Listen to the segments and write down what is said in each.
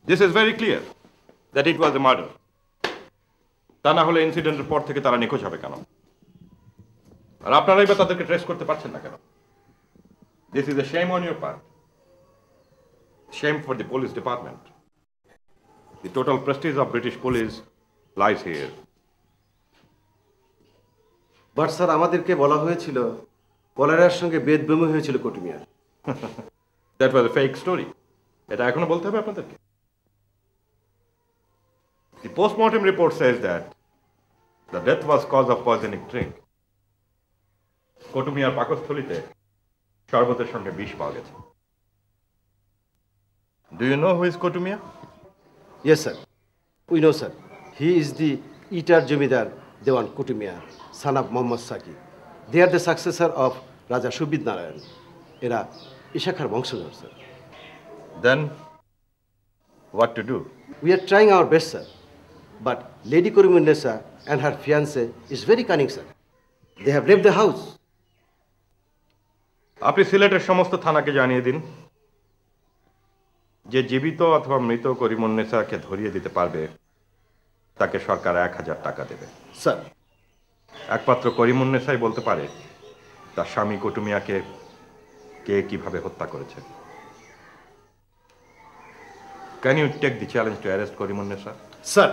This is very clear that it was a murder. তা না হলে ইনসিডেন্টের পর থেকে তারা নিখোঁজ হবে কেন? আর আপনারাই বা তাদেরকে ট্রেস করতে পারছেন না কেন? This is a shame on your part. Shame for the police department. The total prestige of British police lies here. But sir আমাদেরকে বলা হয়েছিল কলেরার সঙ্গে বেদবেমি হয়েছিল কটুমিয়ার। That was a fake story. এটা এখনো বলতে হবে আপনাদেরকে? The postmortem report says that the death was cause of poisonic drink. কটুমিয়ার পাকস্থলীতে শরবতের সঙ্গে বিষ পাওয়া গেছে। Do you know who is Kotumia? Yes, sir. We know, sir. He is the eater Jemidar Dewan Kutumia, son of Muhammad Saki. They are the successor of Raja Shubid Narayan. এরা ইশাখার বংশধর, sir. Then, what to do? We are trying our best, sir. But Lady Kurimunnesa and her fiancé is very cunning, sir. They have left the house. আপনি সিলেটের সমস্ত থানাকে জানিয়ে দিন যে জীবিত অথবা মৃত করিমুন্নেসাকে ধরিয়ে দিতে পারবে তাকে সরকার 1000 টাকা দেবে। স্যার, একমাত্র করিমুন্নেসাই বলতে পারে তার স্বামী কটুমিয়াকে কে কিভাবে হত্যা করেছে। Can you take the challenge to arrest Korimunnesa? Sir.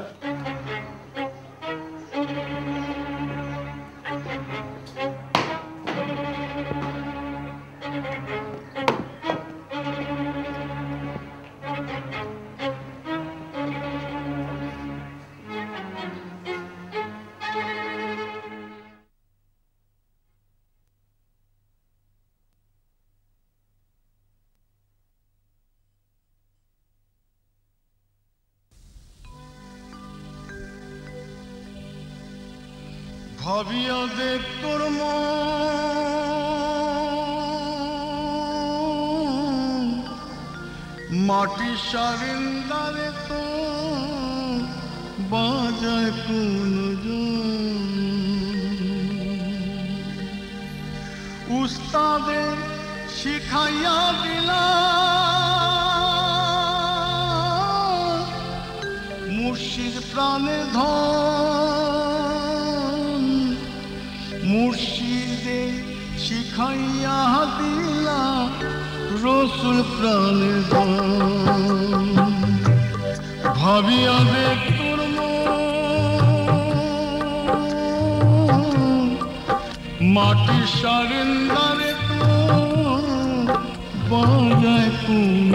ভাবিয়া দেখ তোর মাটি সারিন্দারে তো বাজায় কোন উস্তাদে শিখাইয়া দিলা মুর্শিদ প্রাণে ধন মুর্শিদে শিখাইয়া দিলা রসুল প্রাণে ধন ভাবিয়া দেখ তোর মাটি সারেন্দারে তো বাজায় কোন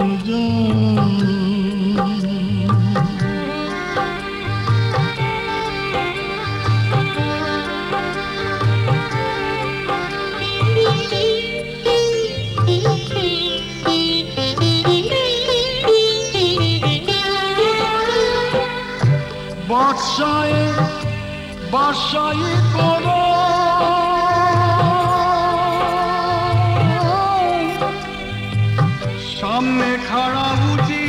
বাদশাহে বাদশাহি করো সামনে খাড়া বুঝি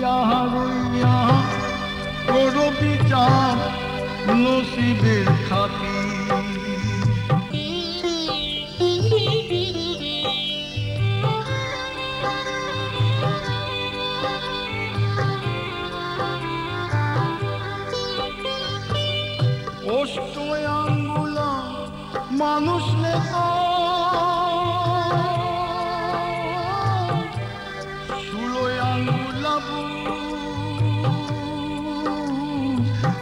রইয়া করো বিচার নসিবের খাতি আঙ্গুলা মানুষ নেতা ষোলোয় আঙ্গুলা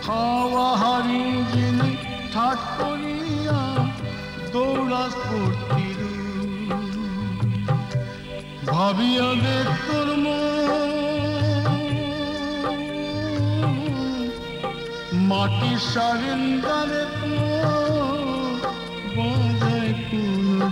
হাওয়া হারি যিনি ঠাট করিয়া দৌড়াস পড়তির ভাবিয়া দেখ তোর মাটি সারেন্দারে তো বাজায় কোন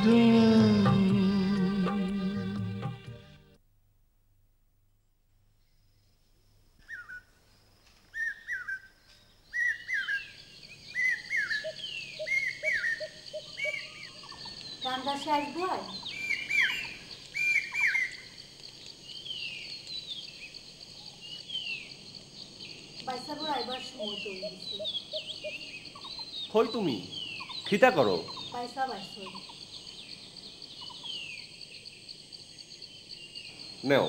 রান্না শেষ ভাই কই তুমি খিতা করো নেও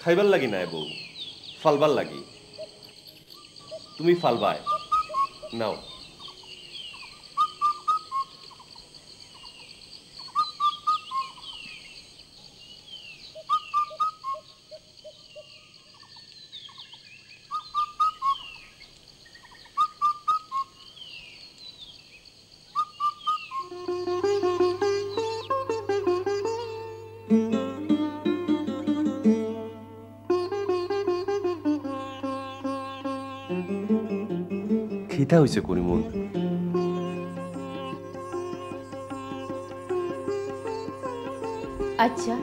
খাইবার লাগি নাই বউ, ফালবার লাগি। তুমি ফালবাই নাও। খিদা হইছে করিমন। আচ্ছা,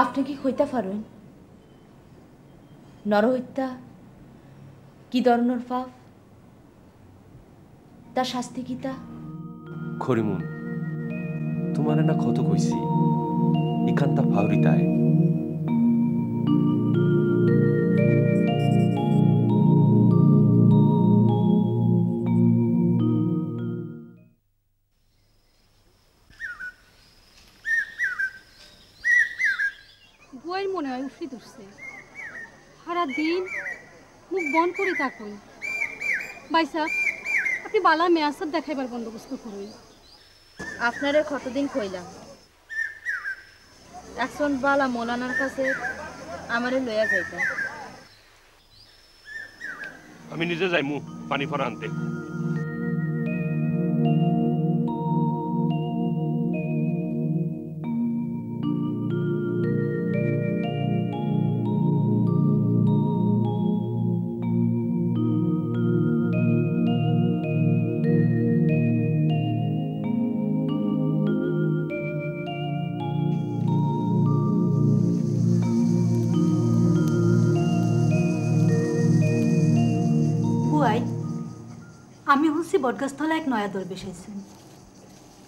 আপনি কি কইতা পারেন নরহত্যা কি ধরনের পাপ, তার শাস্তি কিতা? খরিমুন, তোমার না কত কইছি ইখানটা ফাউরিতায়। বুয়াইর মনে হয় উফরি ধরছে, সারা দিন মুখ বন্ধ করে থাকুন। ভাই সাহেব, আপনি বালা মেয়াসব দেখাইবার বন্দোবস্ত করুন। আপনারে কতদিন কইলাম এখন বালা মৌলানার কাছে আমারে লইয়া যাইতা। আমি নিজে যাইমু পানি ফরা আনতে। আমি বলছি বটগাছতলা এক নয়া দরবেশ আইছেন,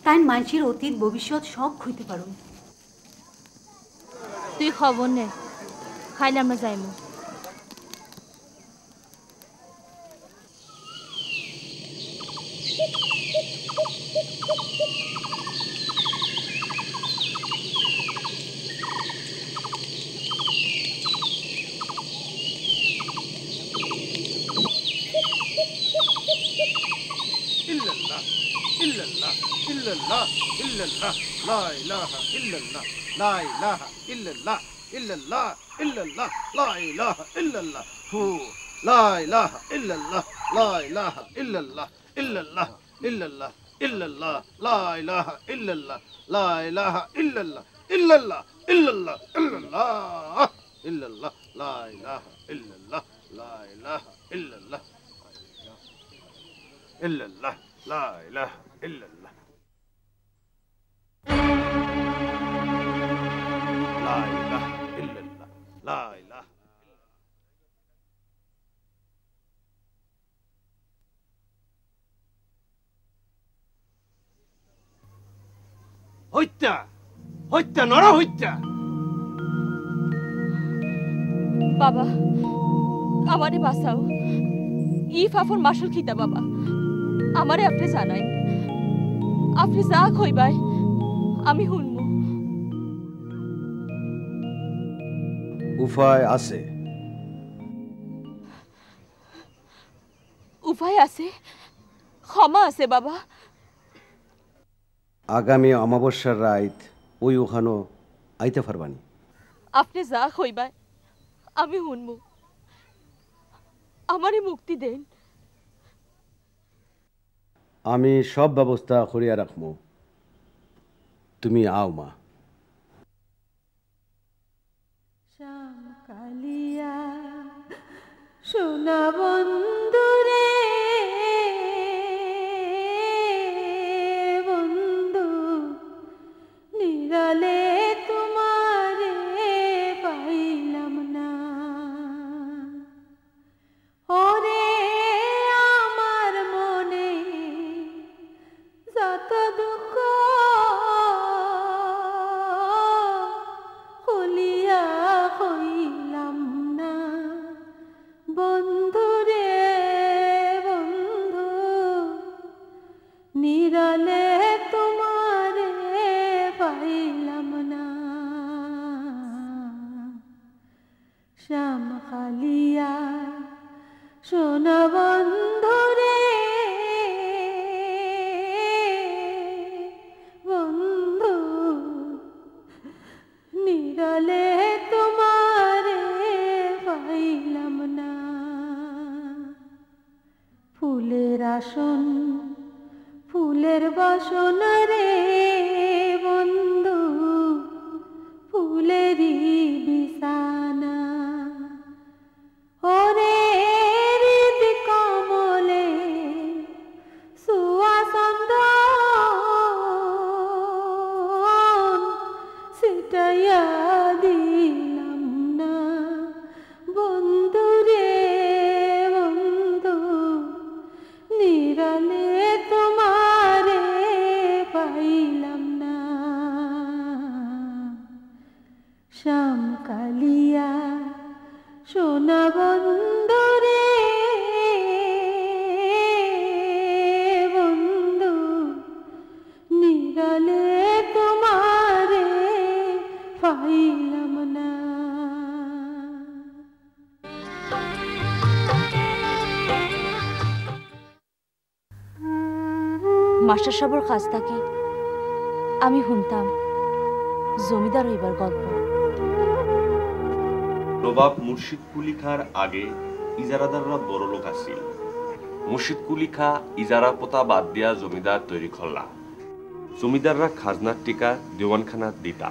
তাই মানুষের অতীত ভবিষ্যৎ সব খুঁজতে পারো। তুই খবর নে, খাইলে আমরা যাইমু। illallah illallah la ilaha illallah la ilaha illallah illallah illallah la ilaha illallah hu la ilaha illallah la ilaha illallah illallah illallah illallah la ilaha illallah la ilaha illallah illallah illallah illallah illallah la ilaha illallah la ilaha illallah illallah la ilaha illallah la ilaha illallah la ilaha হত্যা হত্যা নর হত্যা। বাবা আমারে বাঁচাও, ই ফাফর মাসুল খিতা বাবা, আমারে আপনি জানাই, আপনি যা কইবাই আমি শুনবো। উপায় আছে, উপায় আছে, ক্ষমা আছে বাবা। আগামী অমাবস্যার রাত ওই ওখানো আইতে পারবানি। আপনি যা কইবাই আমি শুনবো, আমারে মুক্তি দেন। আমি সব ব্যবস্থা করিয়া রাখবো, তুমি আও মা। শ্যাম কালিয়া সোনা বন্ধুরে বন্ধু নিরালে তোমারে পাইলাম না, ওরে আমার মনে যত দুঃখ খুলিয়া হইলাম না, বন্ধুরে বন্ধু নিরালে তোমারে পাইলাম না। সোনা বন্ধু রে বন্ধু নিরলে তোমারে পাইলাম না ফুলের আসন ফুলের বাসন রে বন্ধু ফুলেরই বিছানা ওরে হৃদ কমলে সুয়াসন্দ সেটাইয়া দিলাম না বন্ধু রে বন্ধু নিরালে তোমারে পাইলাম না শ্যাম কালিয়া সোনা বন্ধু রে বন্ধু নিরালে তোমারে পাইলাম না মাস্টার সাহেবের কাছ থেকে আমি শুনতাম জমিদার হইবার গল্প। নবাব মুর্শিদ কুলি খার আগে ইজারাদাররা বড় লোক আছিল। মুর্শিদ কুলি খা ইজারা পোতা বাদ দিয়া জমিদার তৈরি করলা। জমিদাররা খাজনার টিকা দেওয়ানখানা দিতা।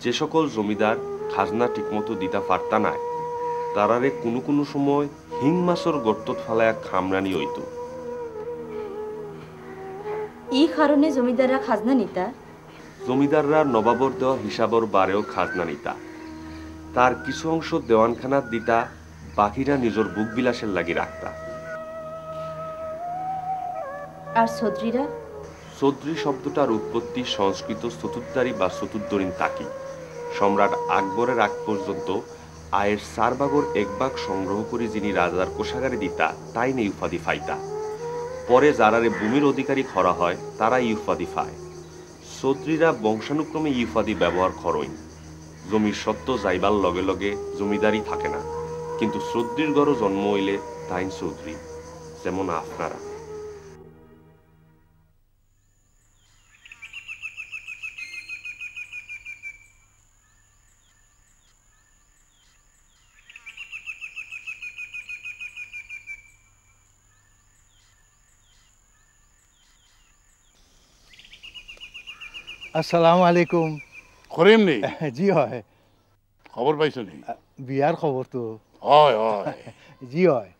যে সকল জমিদার খাজনা ঠিকমতো দিতা পারতা নাই তারারে কোনো কোনো সময় হিং মাছর গর্তত ফালায়া খামরানি হইত। এই কারণে জমিদাররা খাজনা নিতা। জমিদাররা নবাবর দেওয়া হিসাবর বারেও খাজনা নিতা। তার কিছু অংশ দেওয়ানখানাত দিতা, বাকিরা নিজের বুক বিলাসের লাগি রাখতা। আর চৌধুরীরা? চৌধুরী শব্দটার উৎপত্তি সংস্কৃত চতুর্দারি বা চতুর্দরিন তাকি। সম্রাট আকবরের আগ পর্যন্ত আয়ের 4 ভাগের 1 ভাগ সংগ্রহ করে যিনি রাজার কোষাগারে দিতা তাই নেই উপাধি পাইতা। পরে যারারে ভূমির অধিকারী করা হয় তারা এই উপাধি পায়। চৌধুরীরা বংশানুক্রমে এই উপাধি ব্যবহার করেন। জমির সত্ত্ব যাইবার লগে লগে জমিদারি থাকে না, কিন্তু চৌধুরীর ঘরও জন্ম হইলে তাই চৌধুরী, যেমন আপনারা। আসসালামু আলাইকুম। করিম নি? জি হয়। খবর পাইছো নি? বিয়ার খবর তো হয় হয়। জি হয়।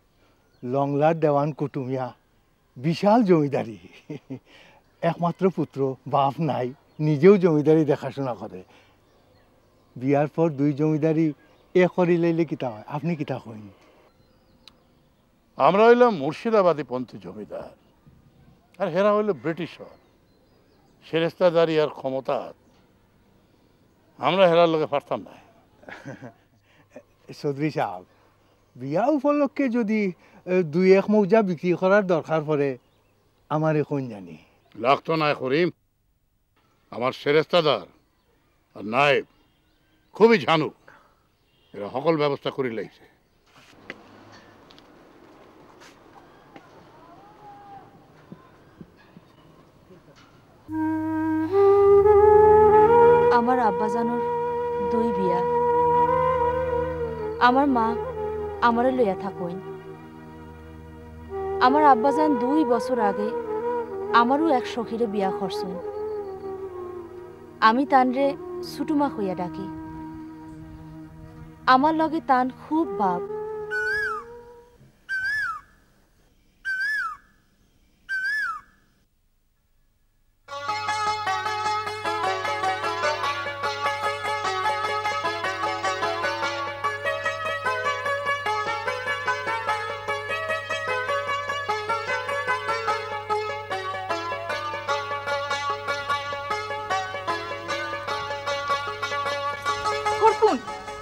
লংলার দেওয়ান কুটুমিয়া, বিশাল জমিদারি, একমাত্র পুত্র, বাপ নাই, নিজেও জমিদারি দেখাশোনা করে। বিয়ার পর 2 জমিদারি এ করি লইলে কিতা হয়? আপনি কিতা কইন? আমরা হইলাম মুর্শিদাবাদী পন্থী জমিদার, আর হেরা হইল ব্রিটিশর। সেরেস্তাদারি আর ক্ষমতা আমরা হেরার লোকে পারতাম না। চৌধুরী সাহেব, বিয়া উপলক্ষে যদি 2-1 মৌজা বিক্রি করার দরকার পড়ে আমার এখন জানি লাগতো না করিম। আমার সেরেস্তাদার আর নায়েব খুবই ঝানুক, এরা সকল ব্যবস্থা করে লাইছে। আমার আব্বাজানোর 2 বিয়া। আমার মা আমারে লইয়া থাকইন। আমার আব্বাজান 2 বছর আগে আমারও এক সখীরে বিয়া করছেন। আমি তানরে ছুটুমা হইয়া ডাকি। আমার লগে তান খুব ভাব।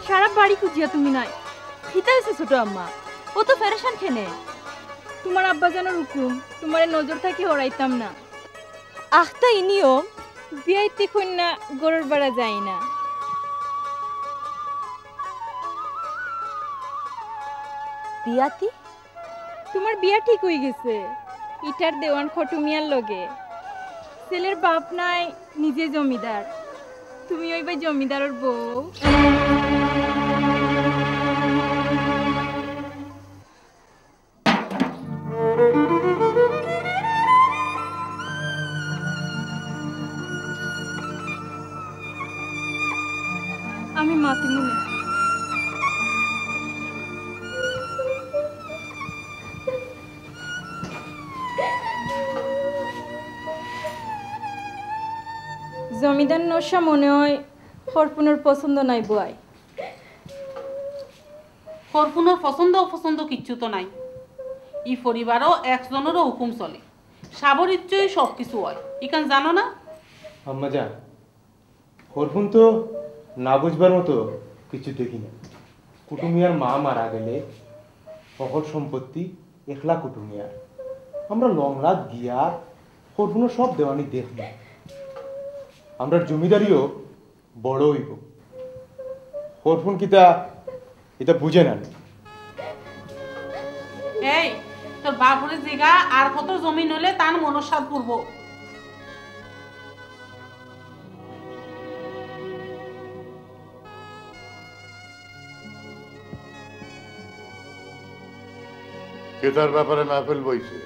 সারা বাড়ি খুঁজিয়া তুমি নাই, খিতা হয়েছে ছোট আম্মা। ও তো ফেরেশান খেনে। তোমার আব্বা জানার হুকুম, তোমার নজর থাকি হরাইতাম না। আখতা ইনিও বিয়াইতে কন্যা গরুর বাড়া যায় না। বিয়াতি তোমার বিয়া ঠিক হয়ে গেছে ইটার দেওয়ান খটুমিয়ার লগে। ছেলের বাপ নাই, নিজে জমিদার, তুমি ওই ভাই জমিদারের বউ। আমি মাতিমুনি। জমিদার নশা মনে হয় হরপুনের পছন্দ নাই বুয়াই। হরপুনের পছন্দ অপছন্দ কিচ্ছু তো নাই। ই পরিবারও একজনেরও হুকুম চলে, সাবর ইচ্ছই সব কিছু হয়, ইখান জানো না? আম্মা জান, হরপুন তো না বুঝবার মতো কিছু দেখি না। কুটুমিয়ার মা মারা গেলে সকল সম্পত্তি একলা কুটুমিয়ার। আমরা লংরাত গিয়া হরপুনের সব দেওয়ানি দেখব, আমরা জমিদারিও বড় হইব। হরপুন কিতা এটা বুঝে না। এই তোর বাপুরে জিগা আর কত জমি নলে তার মনসাদ করবো। কেতার ব্যাপারে মাহফিল বইছে।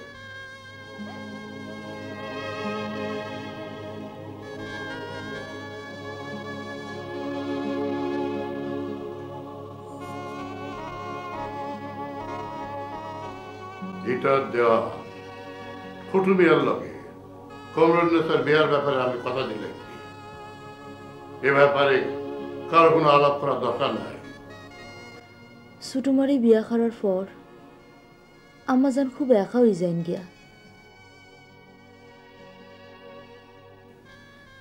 এটা দেওয়া ফুটু বিয়ার লগে কমরুন্নেসার বিয়ার ব্যাপারে আমি কথা দিলে এ ব্যাপারে কারো কোনো আলাপ করার দরকার নাই। সুটুমারি বিয়া করার পর আমাজান খুব একা হয়ে যান গিয়া।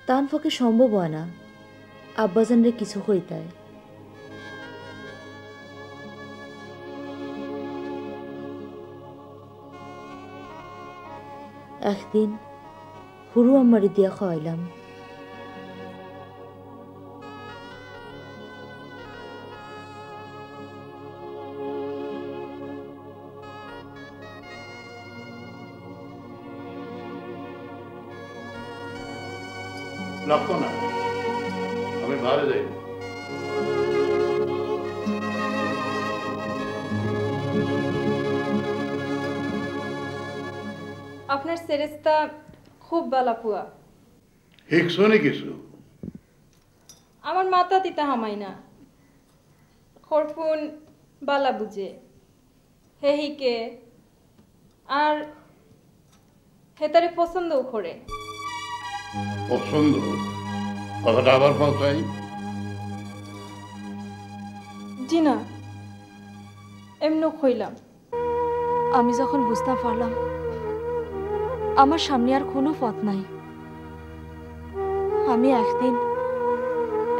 তান পক্ষে সম্ভব হয় না আব্বাজান রে কিছু কইতায়। একদিন হুরু আম্মারি দিয়া খাওয়াইলাম। লাগতো না, আমি বাইরে যাই। আপনার সেরেস্তা খুব বালাপুয়া। হিকসনি কিছু আমার মাথা তিতা হামাই না। খরপুন বালা বুঝে হে হিকে আর হেতারে পছন্দও করে। পছন্দ কথাটা আবার পৌঁছাই। জি না, এমনও কইলাম। আমি যখন বুঝতে পারলাম আমার সামনে আর কোনো পথ নাই, আমি একদিন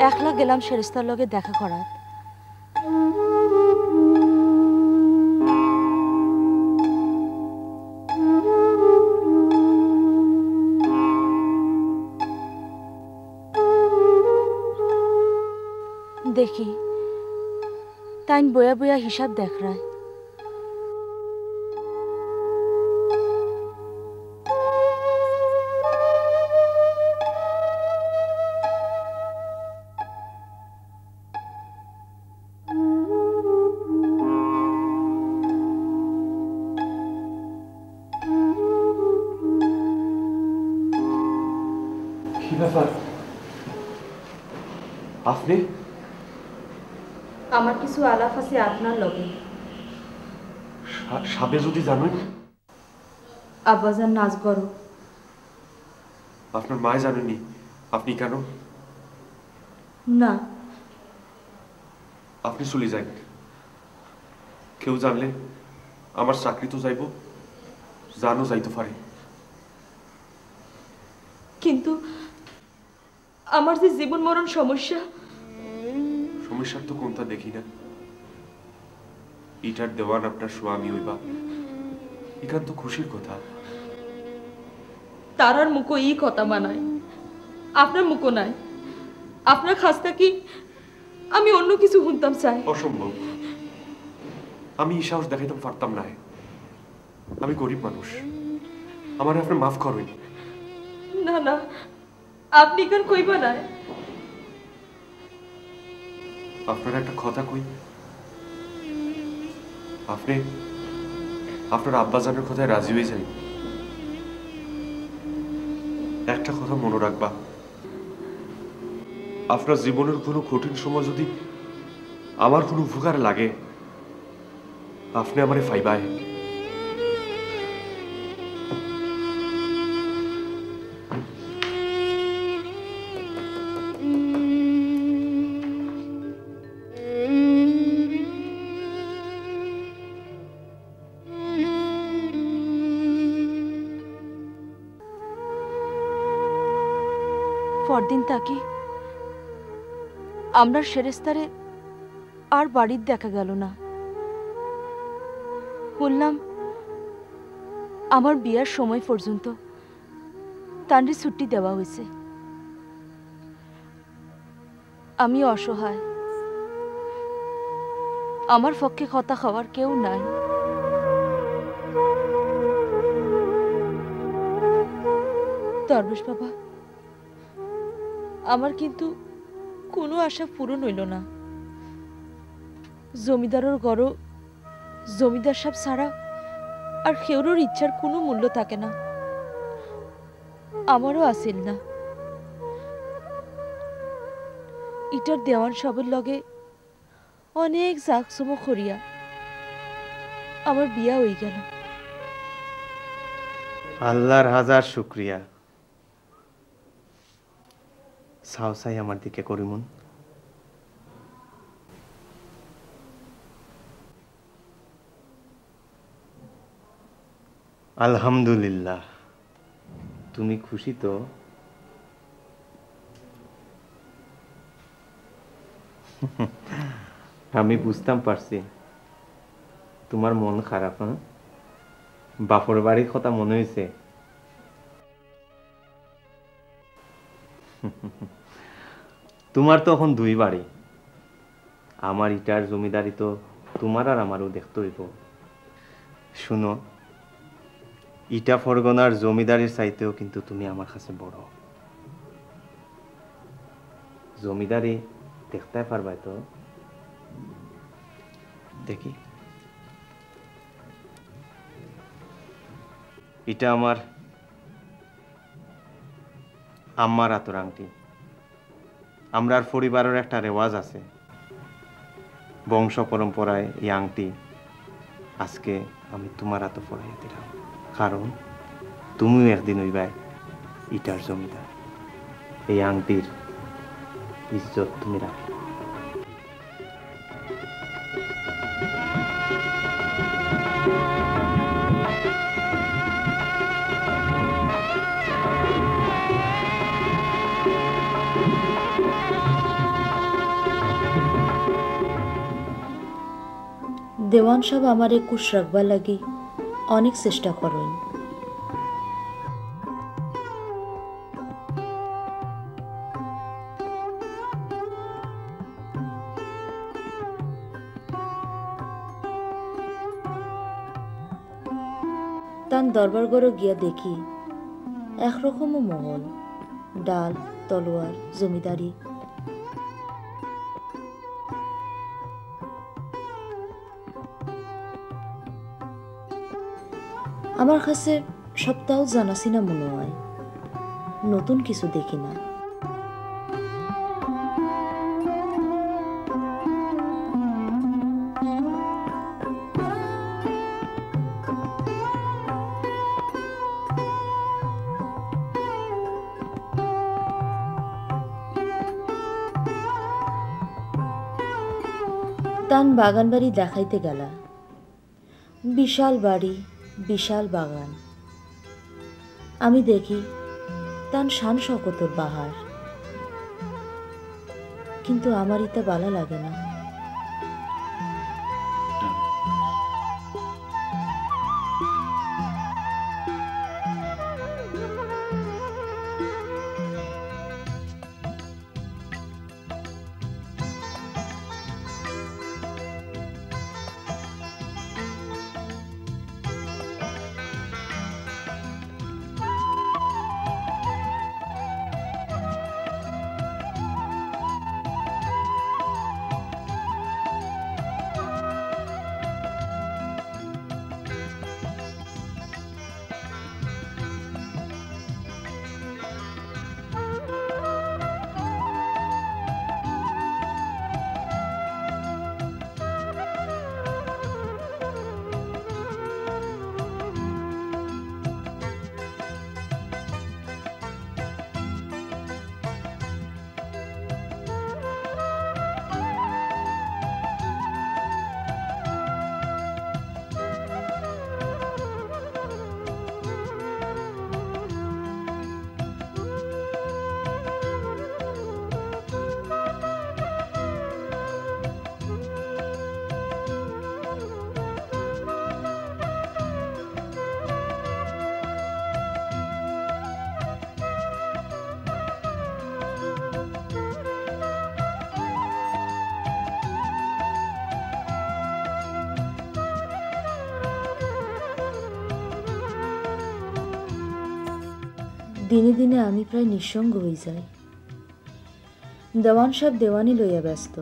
একলা গেলাম সেরেস্তার লগে দেখা করার। দেখি তাইন বয়া বয়া হিসাব দেখ রায়। কি ব্যাপার আপনি? আমার কিছু আলাপ আছে আপনার লগে। সাবে যদি জানেন আব্বাজান নাচ করো। আপনার মায় জানেনি, আপনি কেন? না, আপনি চলে যান। কেউ জানলে আমার চাকরি তো যাইব, জানো যাইতে পারে। কিন্তু আমার যে জীবন মরণ সমস্যা। সমস্যার তো কোনটা দেখি না। ইটার দেওয়ান আপনার স্বামী হইবা, এখান তো খুশির কথা। তারার মুখো এই কথা মানায়, আপনার মুখো নাই। আপনার খাস্তা কি আমি অন্য কিছু শুনতাম চাই? অসম্ভব, আমি এই সাহস দেখাইতাম পারতাম না। আমি গরিব মানুষ, আমার আপনি মাফ করবেন। না না, আপনি কেন কইবা না? আপনার একটা কথা কই, আপনি আপনার আব্বাজানের কথায় রাজি হয়ে যাই। একটা কথা মনে রাখবা, আপনার জীবনের কোনো কঠিন সময় যদি আমার কোনো উপকার লাগে, আপনি আমারে ফাইবাই। পরদিন তাকে আমরা সেরেস্তারে আর বাড়ির দেখা গেল না। বললাম আমার বিয়ার সময় পর্যন্ত তান্ডি ছুটি দেওয়া হয়েছে। আমি অসহায়, আমার পক্ষে কথা খাওয়ার কেউ নাই। দরবেশ বাবা, আমার কিন্তু কোনো আশা পূরণ হইল না। জমিদারের গড় জমিদার সাহেব ছাড়া আর কেউর ইচ্ছার কোনো মূল্য থাকে না, আমারও আসিল না। ইটার দেওয়ান সবের লগে অনেক জাকজমক করিয়া আমার বিয়া হয়ে গেল। আল্লাহর হাজার শুক্রিয়া। সাহসাই আমার দিকে করিমুন। আলহামদুলিল্লাহ, তুমি খুশি তো? আমি বুঝতাম পারছি তোমার মন খারাপ। হ্যাঁ, বাপর বাড়ির কথা মনে হয়েছে। তোমার তো এখন দুই বাড়ি, আমার ইটার জমিদারি তো তোমার আর আমারও দেখতে হইব। শুনো, ইটা ফরগনার জমিদারির চাইতেও কিন্তু তুমি আমার কাছে বড়। জমিদারি দেখতে পারবাই তো? দেখি, এটা আমার আম্মার হাতের আংটি। আমরার পরিবারের একটা রেওয়াজ আছে, বংশ পরম্পরায় এই আংটি আজকে আমি তোমার হাতে পরাইয়া দিলাম, কারণ তুমিও একদিন হইবাই ইটার জমিদার। এই আংটির ইজ্জত তুমি রাখো। দেওয়ান সাহেব আমারে কুশ রাখবার লাগি অনেক চেষ্টা করেন। তান দরবার ঘরে গিয়া দেখি একরকমও মহল, ডাল, তলোয়ার, জমিদারি। আমার কাছে সপ্তাহ জানাছি না মনে হয়, নতুন কিছু দেখি না। তান বাগান বাড়ি দেখাইতে গেলা, বিশাল বাড়ি, বিশাল বাগান। আমি দেখি তান শান শকতর বাহার, কিন্তু আমার ইতা ভালো লাগে না। দিনে দিনে আমি প্রায় নিঃসঙ্গ হয়ে যাই। দেওয়ান সাহেব দেওয়ানি লইয়া ব্যস্ত।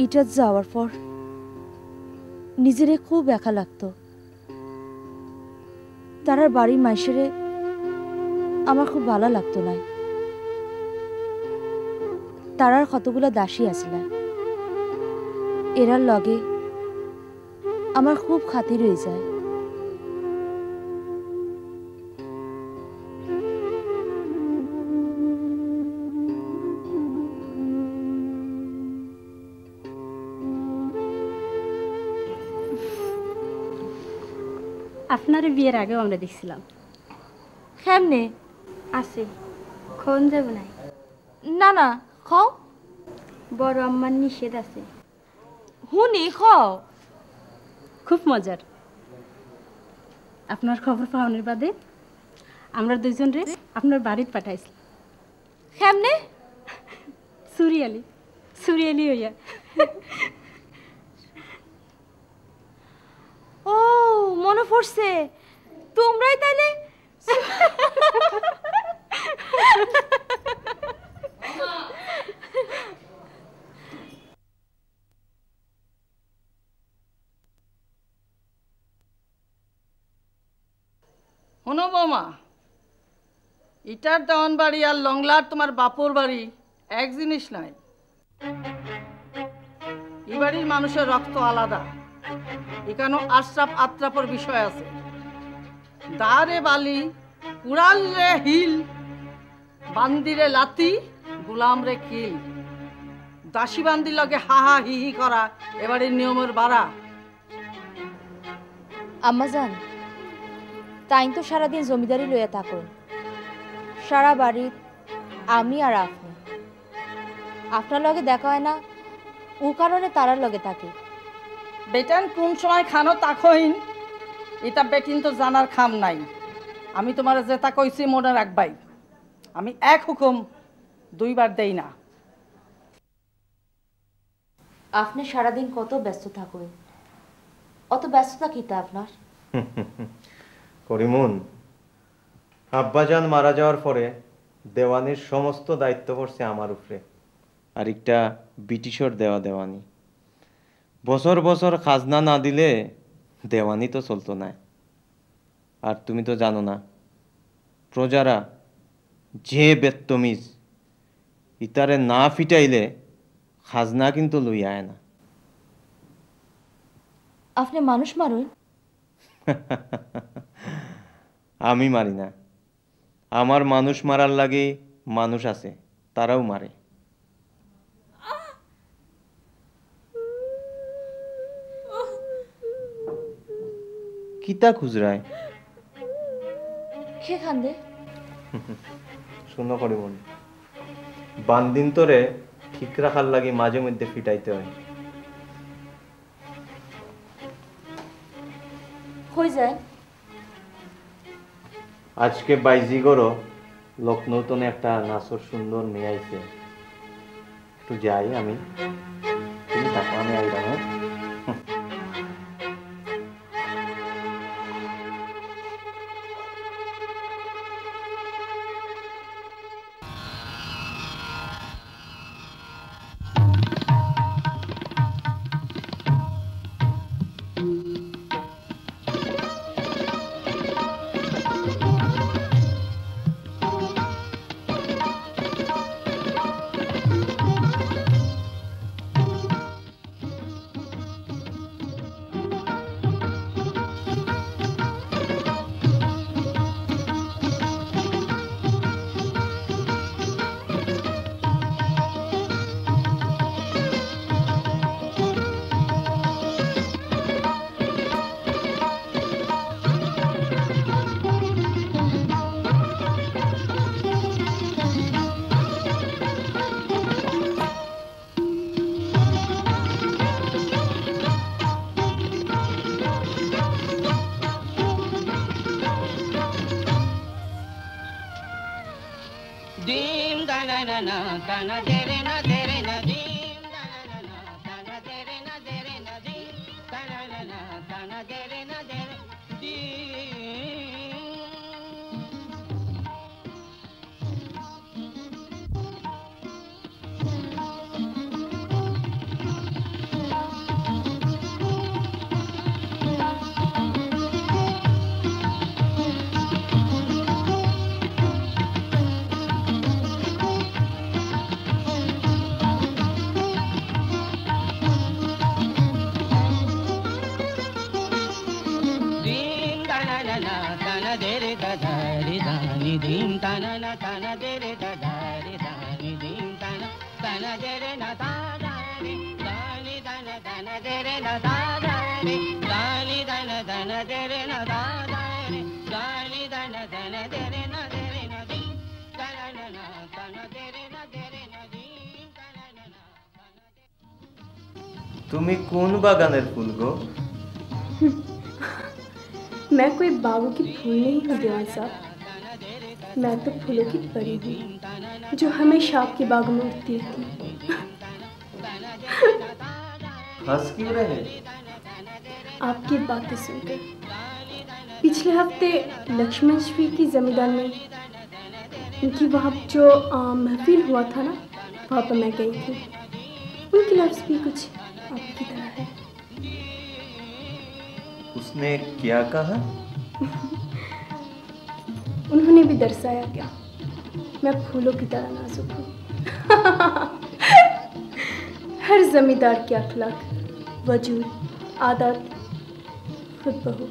ইটার যাওয়ার পর নিজেরে খুব একা লাগতো। তারার বাড়ির মাইসেরে আমার খুব ভালো লাগতো না। তারার কতগুলা দাসী আসলা, এরার লগে আমার খুব খাতির হয়ে যায়। আপনার বিয়ের আগেও আমরা দেখছিলাম। কেমনে? আছে খন যাব নাই? না না, খাও। বড় আম্মার নিষেধ আছে। হুনি খাও। খুব মজার। আপনার খবর পাওয়ানোর বাদে আমরা দুইজন রে আপনার বাড়িতে পাঠাইছি। কেমনে? সুরিয়ালি হইয়া। ও মনে পড়ছে, তোমরাই তাইলে। শোনো বৌমা, ইটার দেওয়ান বাড়ি আর লংলার তোমার বাপুর বাড়ি এক জিনিস নাই। এই বাড়ির মানুষের রক্ত আলাদা। এখানে আশরাফ আত্রাপর বিষয় আছে। দারে বালি, কুড়াল রে হিল, বান্দিরে লাতি, গুলাম রে কিল। দাসী বান্দির লগে হাহা হিহি করা এবারের নিয়মের বাড়া। আম্মা জান, তাই তো সারাদিন জমিদারি লইয়া থাকুন। সারা বাড়ি আমি আর আপনি, আপনার লগে দেখা হয় না, ও কারণে তারার লগে থাকি। বেটান কোন সময় খানো তাকইন এটা বেটিন তো জানার খাম নাই। আমি তোমার যেটা কইছি মনে রাখবাই, আমি এক হুকুম দুইবার দেই না। আপনি সারাদিন কত ব্যস্ত থাকুন, অত ব্যস্ততা কিতা আপনার? করিমুন, আব্বাজান মারা যাওয়ার পরে দেওয়ানির সমস্ত দায়িত্ব পড়ছে আমার উপরে। আর একটা ব্রিটিশর দেওয়া দেওয়ানি। বছর বছর খাজনা না দিলে দেওয়ানি তো চলতো না। আর তুমি তো জানো না, প্রজারা যে বেত্তমিজ, ইতারে না ফিটাইলে খাজনা কিন্তু লই আয় না। আপনি মানুষ মারুন? আমি মারি না, আমার মানুষ মারার লাগে মানুষ আছে, তারাও মারে। কিতা খুজরায়? কে খান্দে? শূন্য করি মন, বান্দিন তোরে ঠিক রাখার লাগে মাঝে মধ্যে ফিটাইতে হয়। কই যায়? আজকে বাইজি গরো লখনৌতনে একটা নাচর সুন্দর মেয়ে আইছে, একটু যাই আমি। তুমি থাকো, আমি আইলাম। হ্যাঁ, dim da na na na da na dere na dim da na dere na dim da na dere na dim. Dim tana na tana dere da da re da ni dim tana dere na da da re da ni tana dere na da da re da ni tana dere na da da re da ni tana dere na dim tana na tana dere na dim tana na. তুমি কোন বাগানের ফুল গো? मैं कोई बागों की फूल नहीं हूँ दीवान साहब, मैं तो फूलों की परी हूँ जो हमेशा आपके बागों में उगती रहती। हंस क्यों रहे? आपकी बातें सुनकर। पिछले हफ्ते लक्ष्मण श्री की जमींदार में उनकी वहाँ जो महफिल हुआ था ना, वहाँ पर मैं गई थी। उनकी लफ्ज़ भी कुछ आपकी तरह है। उसने क्या कहा? उन्होंने भी दर्शाया क्या, मैं फूलों की तरह नाजुक हूँ। हर जमींदार के अखलाक, वजूद, आदत खुद बहू।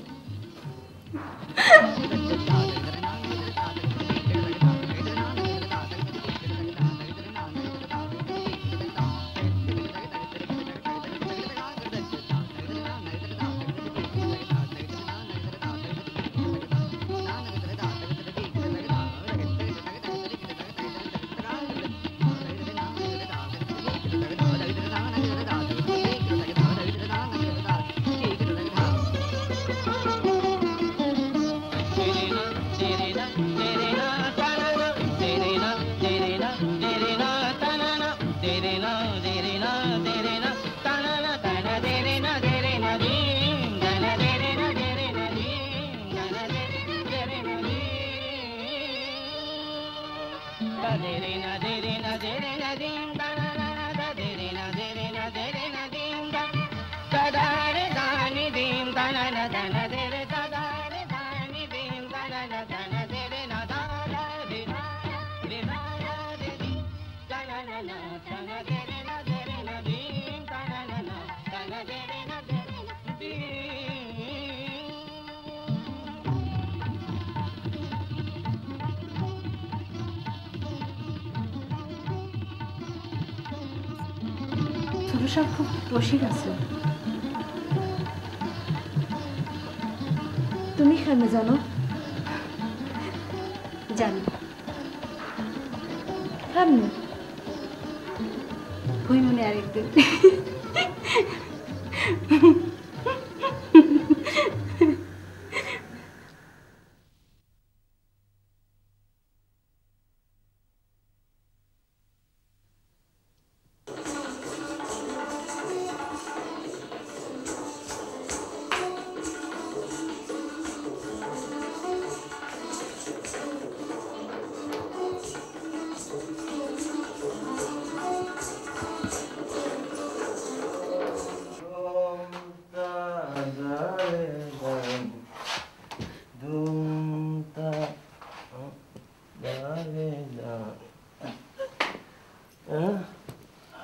সব খুব বসে গেছে। তুমি কেমনে জানো? জানি। কেমনে? ভুই মনে আরেকদিন।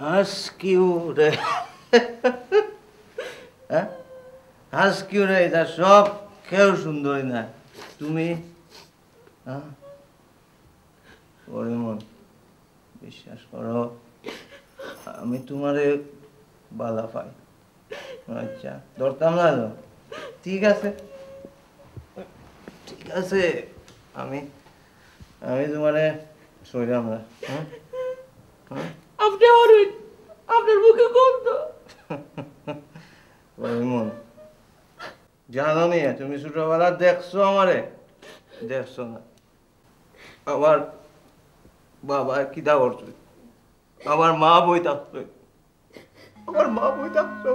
हंस क्यों रहे? हंस क्यों रहे? এটা সব কেউ সুন্দরী না, তুমি পরিমল বিশ্বাস করো, আমি তোমারে বালা পাই। আচ্ছা ধরতাম না তো? ঠিক আছে ঠিক আছে, আমি আমি তোমারে সইলাম না। আপনি অরুণ, আপনার মুখে গন্ধ। পরিমল জানো নি তুমি ছোটবেলা দেখছো আমারে? দেখছো না? আবার বাবা কিতা করছো? আমার মা বই থাকতো, আমার মা বই থাকতো।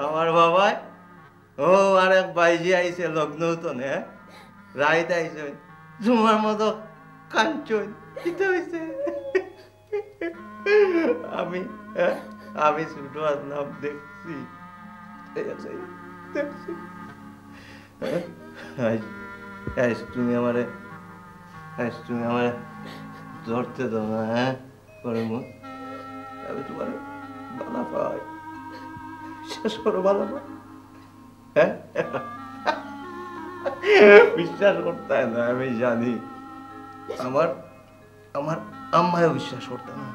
আমার বাবাই ও আরেক বাইজি আইছে লগ্ন তো নে রাইত আইছে তোমার মতো কাঞ্চন কিতা হইছে? আমি আমি ছোট নাম দেখছি দেখছি। তুমি আমারে ধরতে দাও না, হ্যাঁ করে আমি তোমার বালা পাই, বিশ্বাস করো বালা পাই। হ্যাঁ বিশ্বাস করতে না, আমি জানি। আমার আমার আম্মায় বিশ্বাস করতে না,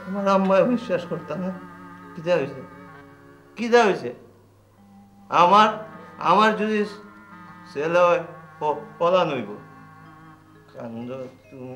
আমার আম্মায় বিশ্বাস করতে না। কিতা হয়েছে? কিতা হয়েছে? আমার আমার যদি ছেলে হয় পলান হইব। কান্দ তুমি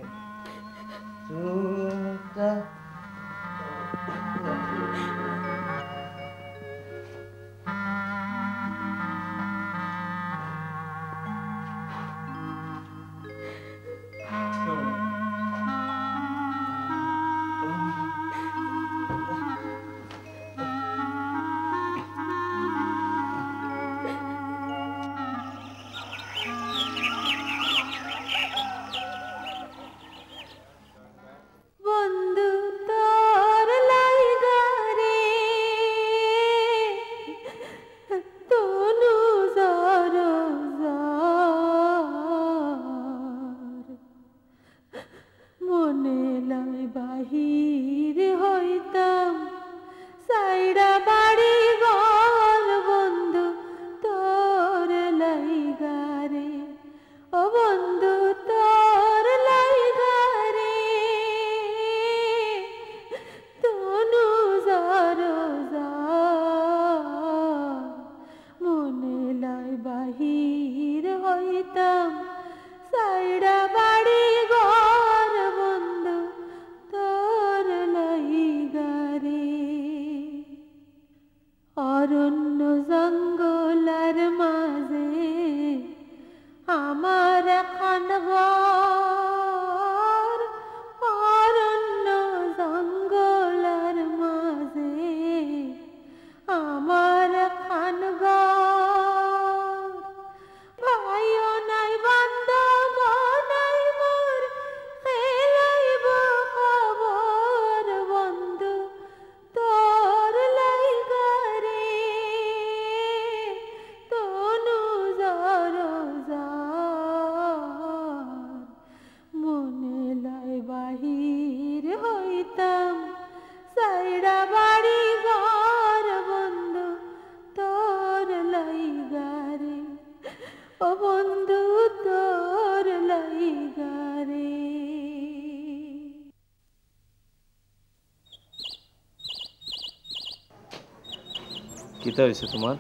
কিতা হয়েছে তোমার?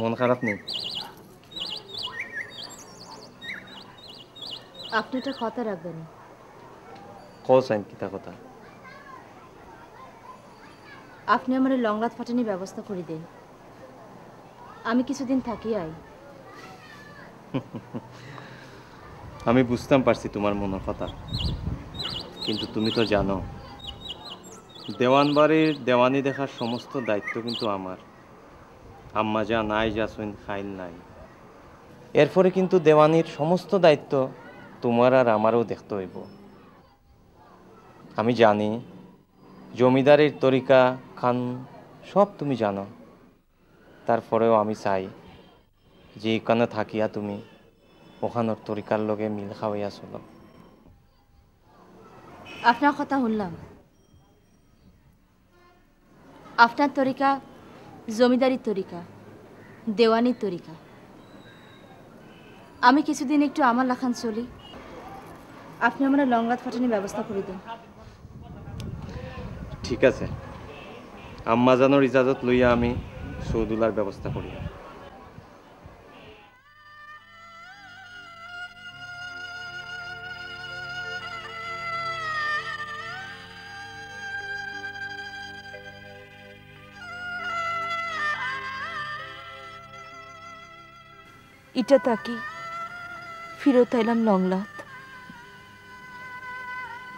মন খারাপ নেই? আপনি একটা কথা রাখবেন। কসাইন কিতা কথা? আপনি আমার লংরাত ফাটানি ব্যবস্থা করে দেন, আমি কিছুদিন থাকি আই। আমি বুঝতাম পারছি তোমার মনের কথা, কিন্তু তুমি তো জানো দেওয়ান বাড়ির দেওয়ানি দেখার সমস্ত দায়িত্ব কিন্তু আমার। আম্মা যা নাই যা সইন খাইল নাই, এরপরে কিন্তু দেওয়ানির সমস্ত দায়িত্ব তোমার আর আমারও দেখতে হইব। আমি জানি জমিদারের তরিকা খান সব তুমি জানো, তারপরেও আমি চাই যে এখানে থাকিয়া তুমি ওখানোর তরিকার লগে মিল খাওয়াইয়া চলো। আপনার কথা শুনলাম, আপনার তরিকা জমিদারির তরিকা, দেওয়ানির তরিকা। আমি কিছুদিন একটু আমার লাখান চলি, আপনি আমার লংরাত ফাটানির ব্যবস্থা করে দিন। ঠিক আছে, আম্মা জানোর ইজাজত লইয়া আমি সৌদুলার ব্যবস্থা করি। এটা তাকি ফিরত আইলাম লংলাত,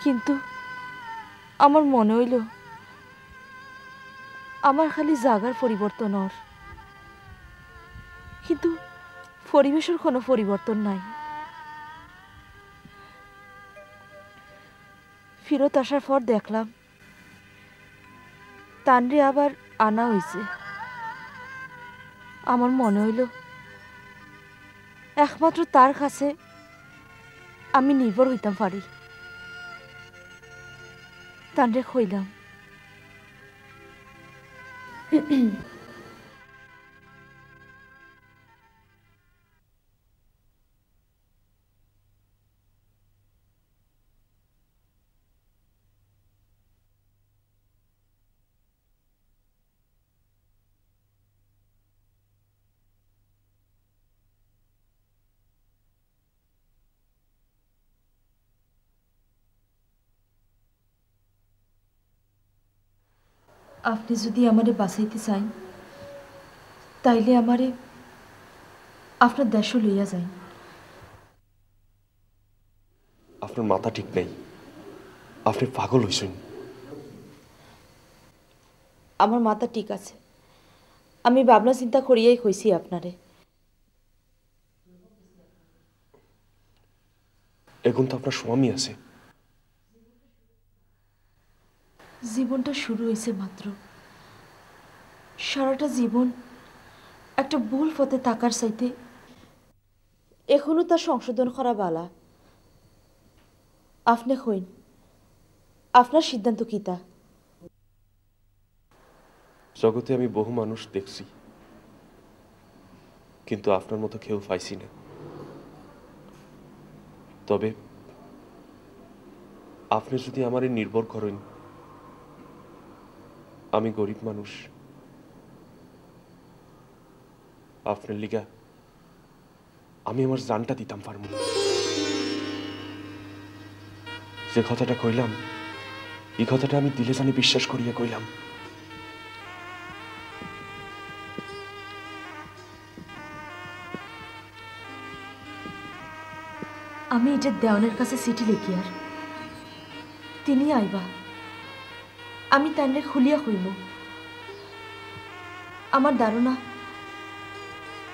কিন্তু আমার মনে হইল আমার খালি জাগার পরিবর্তন হর, কিন্তু পরিবেশের কোনো পরিবর্তন নাই। ফিরত আসার পর দেখলাম তানরে আবার আনা হয়েছে। আমার মনে হইল একমাত্র তার কাছে আমি নির্ভর হইতাম পারি। তানরে কইলাম, আপনি যদি আমারে বাঁচাইতে চান তাইলে আমারে আপনার দেশও লইয়া যাই। আপনার মাথা ঠিক নেই, আপনি পাগল হইছেন। আমার মাথা ঠিক আছে, আমি ভাবনা চিন্তা করিয়াই কইছি আপনারে। এখন তো আপনার স্বামী আছে। জীবনটা শুরু হয়েছে মাত্র, সারাটা জীবন একটা ভুল পথে থাকার চাইতে এখনো তা সংশোধন করা বালা। আপনি কইন, আপনার সিদ্ধান্ত কি? তা জগতে আমি বহু মানুষ দেখছি, কিন্তু আপনার মতো কেউ পাইছি না। তবে আপনি যদি আমারে নির্ভর করেন, আমি গরিব মানুষ, আপনার লিগা আমি আমার জানটা দিতাম পারব। যে কথাটা কইলাম, এই কথাটা আমি দিলে জানি বিশ্বাস করিয়া কইলাম। আমি এটা দেওয়ানের কাছে চিঠি লিখি, আর তিনি আইবা, আমি তানরে খুলিয়া হইব। আমার ধারণা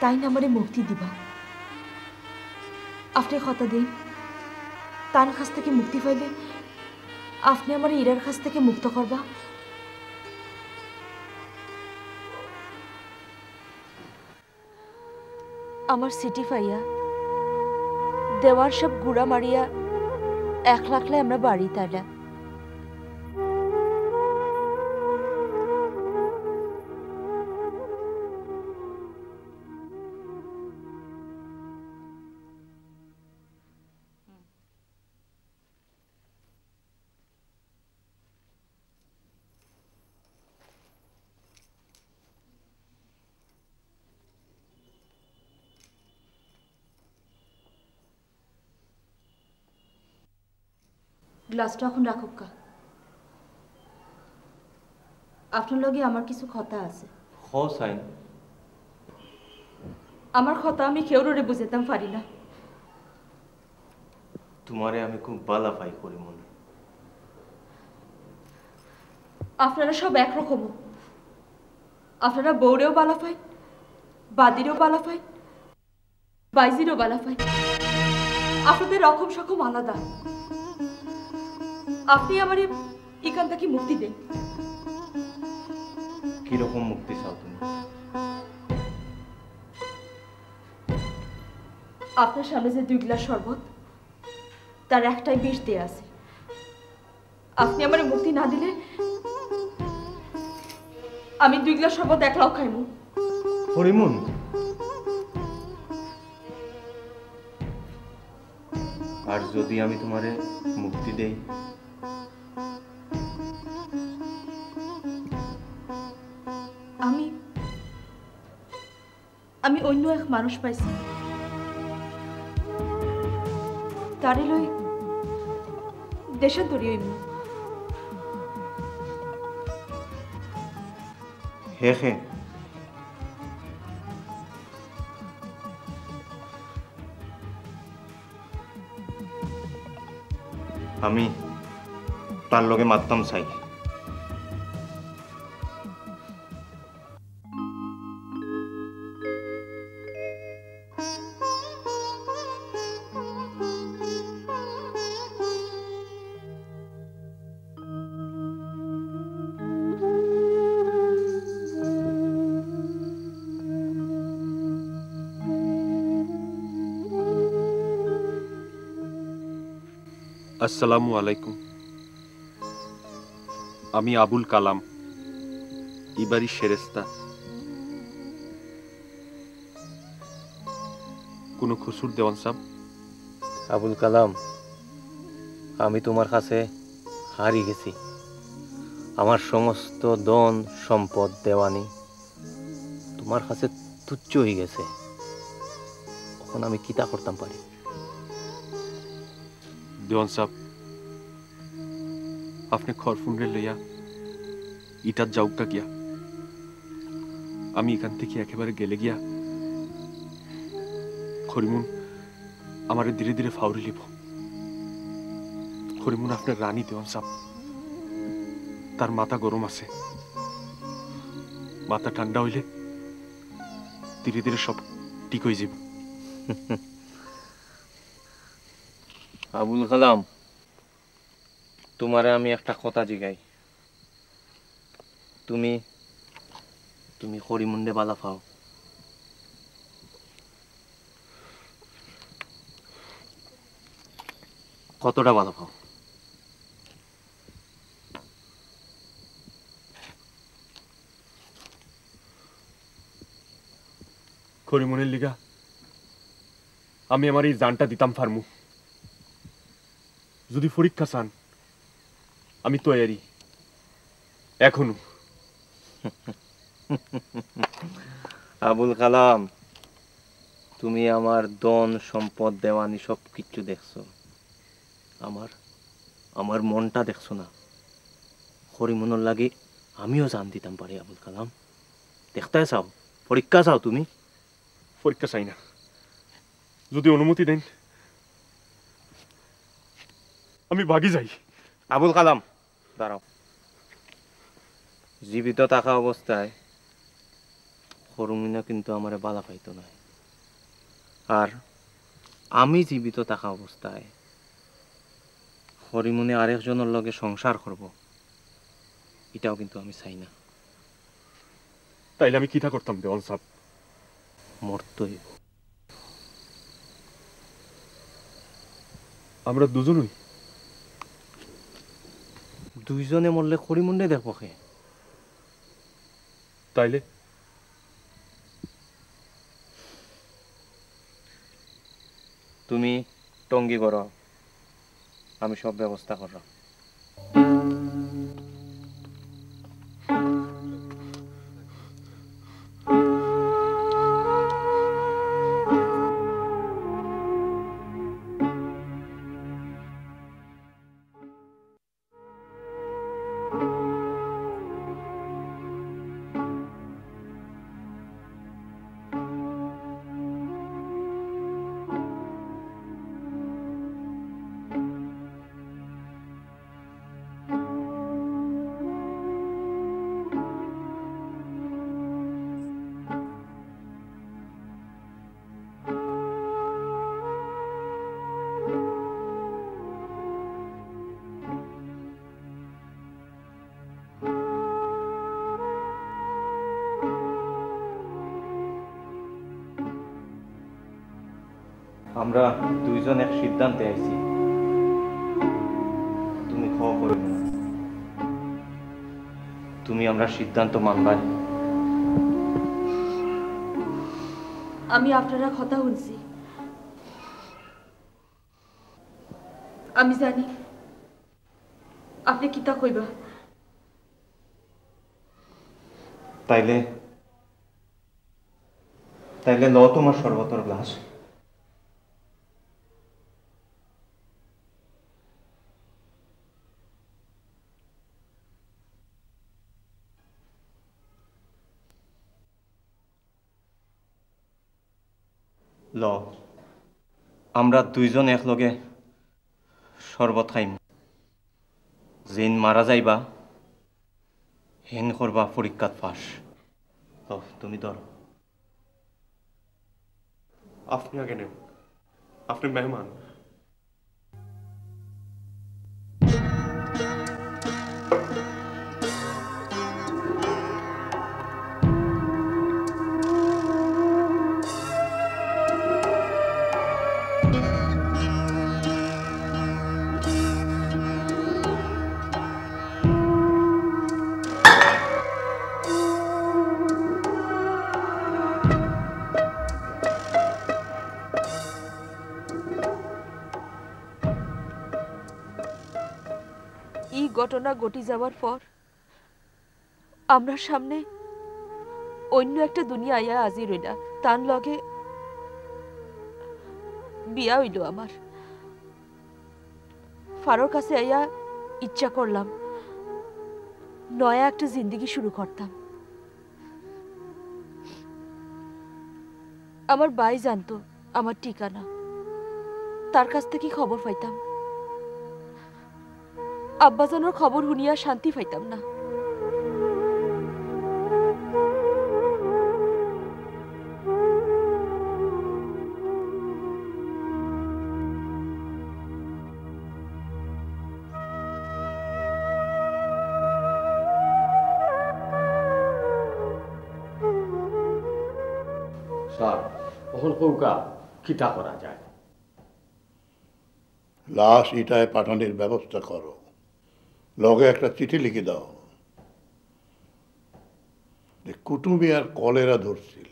তাই না আমারে মুক্তি দিবা। আপনি কথা দিন, তার কাছ থেকে মুক্তি পাইলে আপনি আমার ইরার কাছ থেকে মুক্ত করবা। আমার সিটি পাইয়া দেওয়ার সব গুড়া মারিয়া 1 লাখলে আমরা বাড়ি তাইলা। গ্লাসটা এখন রাখুক কা, আপনার লগে আমার কিছু কথা আছে। সাইন আমার কথা আমি কেউরে বুঝাইতাম পারি না। তোমারে আমি খুব বালা পাই করি মনে। আপনারা সব একরকম, আপনারা বউরেও বালা পাই, বাদিরেও বালা পাই, বাইজিরও বালা পাই। আপনাদের রকম সকম আলাদা। আপনি আমার এখান থেকে মুক্তি দেন। কিরকম মুক্তি চাও তুমি? আপনার সামনে যে 2 গ্লাস শরবত, তার একটাই বিষ দেয়া আছে। আপনি আমার মুক্তি না দিলে আমি 2 গ্লাস শরবত একলাও খাইমু। হরিমন, আর যদি আমি তোমারে মুক্তি দেই, আমি অন্য এক মানুষ পাইছি, তারে লই দেশান্তরী হইব। হে হে, আমি তার লগে মারতাম চাই। আসসালামু আলাইকুম। আমি আবুল কালাম, ইবারি সেরেস্তা। কোনো খুসুর দেওয়ান সাহেব? আবুল কালাম, আমি তোমার কাছে হারিয়ে গেছি। আমার সমস্ত ধন সম্পদ দেওয়ানি তোমার কাছে তুচ্ছ হয়ে গেছে। এখন আমি কিতা করতাম পারি? দেওয়ান সাহেব, আপনি খরফুনরে লইয়া ইটার যাউকা গিয়া, আমি এখান থেকে একেবারে গেলে গিয়া খরিমুন আমারে ধীরে ধীরে ফাউরি লিব। খরিমুন আপনার রানী দেওয়ান সাহেব, তার মাথা গরম আছে। মাথা ঠান্ডা হইলে ধীরে ধীরে সব ঠিক হয়ে যাব। আবুল কালাম, তোমারে আমি একটা কথা জিগাই। তুমি তুমি হরিমুন্ডে বালা পাও? কতটা বালা পাও? খরিমুনের লিগা আমি আমার এই জানটা দিতাম ফার্মু। যদি পরীক্ষা চান আমি তৈরি এখনো। আবুল কালাম, তুমি আমার ধন সম্পদ দেওয়ানি সব কিছু দেখছো, আমার আমার মনটা দেখছো না? হরিমনের লাগে আমিও জান দিতাম পারি। আবুল কালাম, দেখতে চাও? পরীক্ষা চাও তুমি? পরীক্ষা চাই না, যদি অনুমতি দেন আমি ভাগি যাই। আবুল কালাম দাঁড়াও। জীবিত থাকা অবস্থায় হরমিনা কিন্তু আমারে বালা পাইতো না, আর আমি জীবিত থাকা অবস্থায় হরিমনে আরেকজনের লগে সংসার করব, এটাও কিন্তু আমি চাই না। তাইলে আমি কিটা করতাম দেওয়ান সাহেব? মরতই। আমরা দুজনই? দুইজনে মরলে হরিমনে দেখবো কে? তাইলে তুমি টঙ্গি করো, আমি সব ব্যবস্থা করো। আমরা দুইজন এক সিদ্ধান্তে আইছি। তুমি খাওয়া করবে না, তুমি আমরা সিদ্ধান্ত মানবাই। আমি আপনারা কথা শুনছি, আমি জানি আপনি কিতা কইবা। তাইলে তাইলে ল তোমার সর্বতর গ্লাস। ল, আমরা দুইজন একলগে শরবত খাইম। যেন মারা যাইবা হেন করবা পরীক্ষাত ফাঁস। তুমি ধরো। আপনি আগে নেন, আপনি মেহমান। ঘটনা ঘটে যাওয়ার পর আমরা সামনে অন্য একটা দুনিয়া আইয়া হাজির হইলা। তার লগে বিয়া হইল আমার। ফারোর কাছে আইয়া ইচ্ছা করলাম নয়া একটা জিন্দগি শুরু করতাম। আমার ভাই জানতো আমার ঠিকানা, তার কাছ থেকে খবর পাইতাম। আব্বাজানোর খবর শুনিয়া শান্তি পাইতাম না। স্যার কখন কৌকা কিতা করা যায়? লাশ ইটায় পাঠানোর ব্যবস্থা করো, লগে একটা চিঠি লিখে দাও। কুটুমিয়ার কলেরা ধরছিল,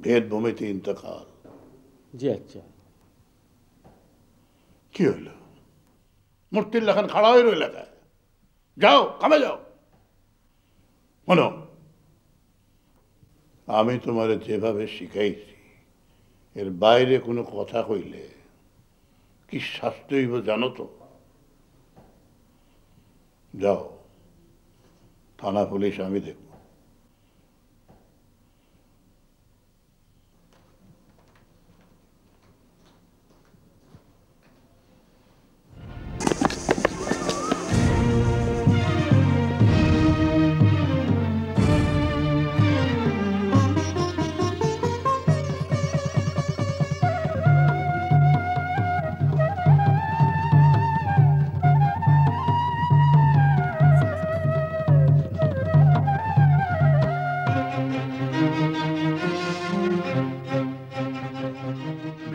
ভেদ ভূমিতে ইন্তকাল। জি আচ্ছা। কি হইল? মূর্তির লেখান খাড়া হয়ে রইল, যাও কামে যাও। শোনো, আমি তোমারে যেভাবে শিখাইছি এর বাইরে কোনো কথা কইলে কি শাস্তি হইব জানো তো? যাও, থানা পুলিশ আমি দেখব।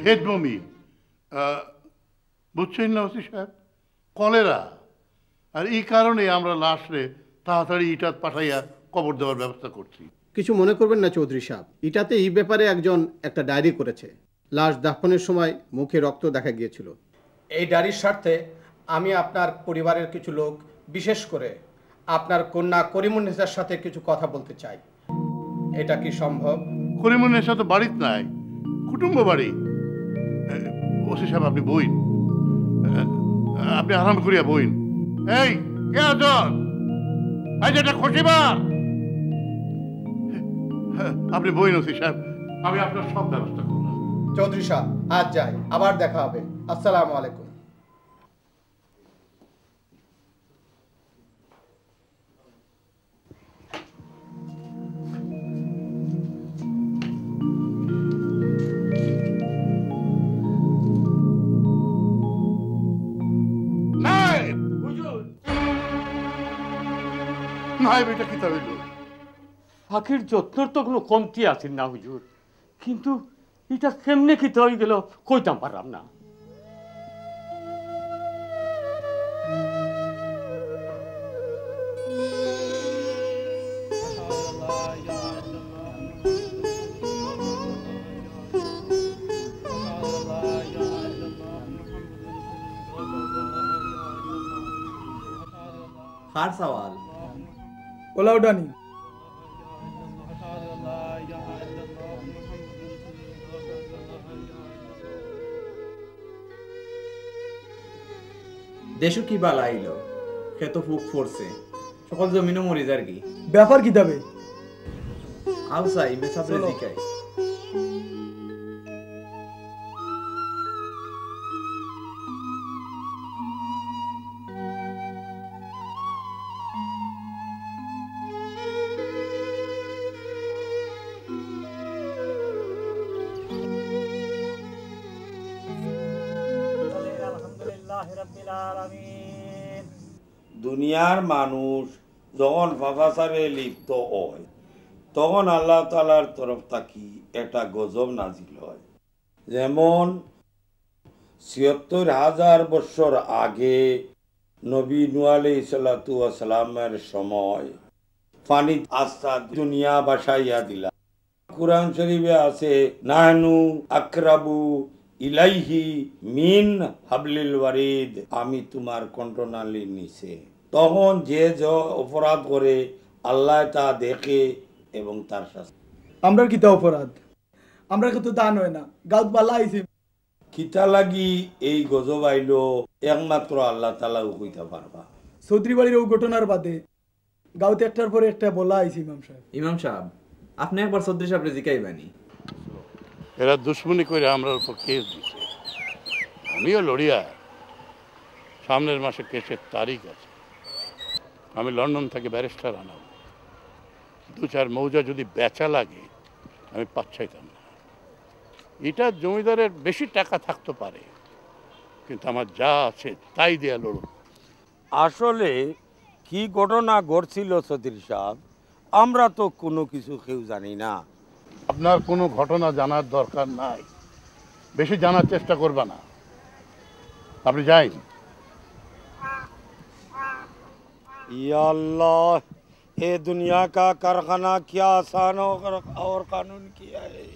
ভেদভূমি বুঝছেন না ওসি সাহেব? কলেরা। আর এই কারণে আমরা লাশরে তাড়াতাড়ি ইটাত পাঠাইয়া কবর দেওয়ার ব্যবস্থা করছি। কিছু মনে করবেন না চৌধুরী সাহেব, এটাতে এই ব্যাপারে একজন একটা ডায়েরি করেছে। লাশ দাফনের সময় মুখে রক্ত দেখা গিয়েছিল। এই ডায়েরির স্বার্থে আমি আপনার পরিবারের কিছু লোক, বিশেষ করে আপনার কন্যা করিমুন্নেসার সাথে কিছু কথা বলতে চাই। এটা কি সম্ভব? করিমুন্নেসা তো বাড়িতে নাই, কুটুম্ব বাড়ি। ওসি সাহেব আপনি বইন, আপনি আরাম করিয়া বইন। এই কে আছেন? এই যেটা খসিবার আপনি বইন ওসি সাহেব, আমি আপনার সব ব্যবস্থা করব। চৌধুরী সাহেব আজ যাই, আবার দেখা হবে। আসসালামু আলাইকুম। পাখির যত্নর তো কোনো কমতি আছে না হুজুর, কিন্তু এটা কেমনে খিতে হয়ে গেল কইতাম পারলাম না। हार सवाल ओलाउडानी দেশু কি বালা আইলো, খেত ফুক ফোরছে, সকল জমিনও মরি যার কি ব্যাপার কি দাবে আউসাই মেসাবরে দিকাই। রাব্বিল আলামিন। দুনিয়ার মানুষ যখন ফাফাসারে লিপ্ত হয় তখন আল্লাহ তাআলার তরফ থেকে একটা গজব নাজিল হয়। যেমন ৭৬,০০০ বছর আগে নবী নূহ আলাইহিস সালাতু ওয়াস সালামের সময় পানি আস্তা দুনিয়া বাসাইয়া দিলা। কুরআন শরীফে আছে নাহনু আকরাবু ইলাইহি মিন হাবলিল ওয়ারিদ, আমি তোমার কণ্ঠনালীর নিচে। তখন যে অপরাধ করে আল্লাহ তা দেখে এবং তার শাস্তি। আমরা কিতা অপরাধ? আমরা কিন্তু দান হয় না, গাউত বালা আইছে। কিতা লাগি এই গজব আইলো একমাত্র আল্লাহ তাআলা কইতে পারবা। চৌধুরী বাড়ির ও ঘটনার বাদে গাউতে একটার পরে একটা বলা আইছে। ইমাম সাহেব, ইমাম সাহেব আপনি একবার চৌধুরী সাহেব জিকাইবানি। এরা দুশ্মনী করে আমরা উপর কেস দিচ্ছে। আমিও লড়িয়া, সামনের মাসে কেসের তারিখ আছে। আমি লন্ডন থেকে ব্যারিস্টার আনাব। ২-৪ মৌজা যদি বেচা লাগে আমি পাচ্ছাইতাম না। এটা জমিদারের বেশি টাকা থাকতে পারে, কিন্তু আমার যা আছে তাই দেয়া লড়ব। আসলে কি ঘটনা ঘটছিল চৌধুরী সাহেব, আমরা তো কোনো কিছু কেউ জানি না। আপনার কোনো ঘটনা জানার দরকার নাই, বেশি জানার চেষ্টা করবা না। আপনি যাই। या अल्लाह, ये दुनिया का कारखाना क्या आसान और कानून किया है,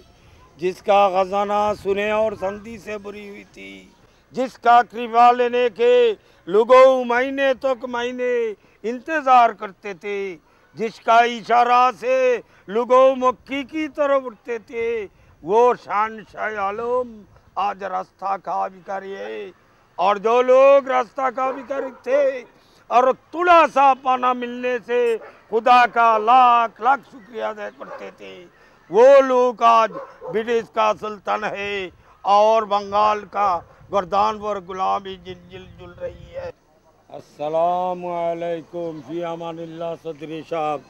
जिसका खजाना सुने और संधि से भरी हुई थी, जिसका कृपा लेने के लोगों महीने तक महीने इंतजार करते थे, जिसका इशारा से लोगों मक्की की तरफ उठते थे, वो शानशाह आलम आज रास्ता का भिखारी है। और जो लोग रास्ता का भिखारी थे और थोड़ा सा पाना मिलने से खुदा का लाख लाख शुक्रिया अदा करते थे, वो लोग आज ब्रिटिश का सुल्तान है और बंगाल का गर्दान पर गुलामी जिल जुल रही है। अस्सलामु अलैकुम फी अमानिल्लाह चौधरी साहब।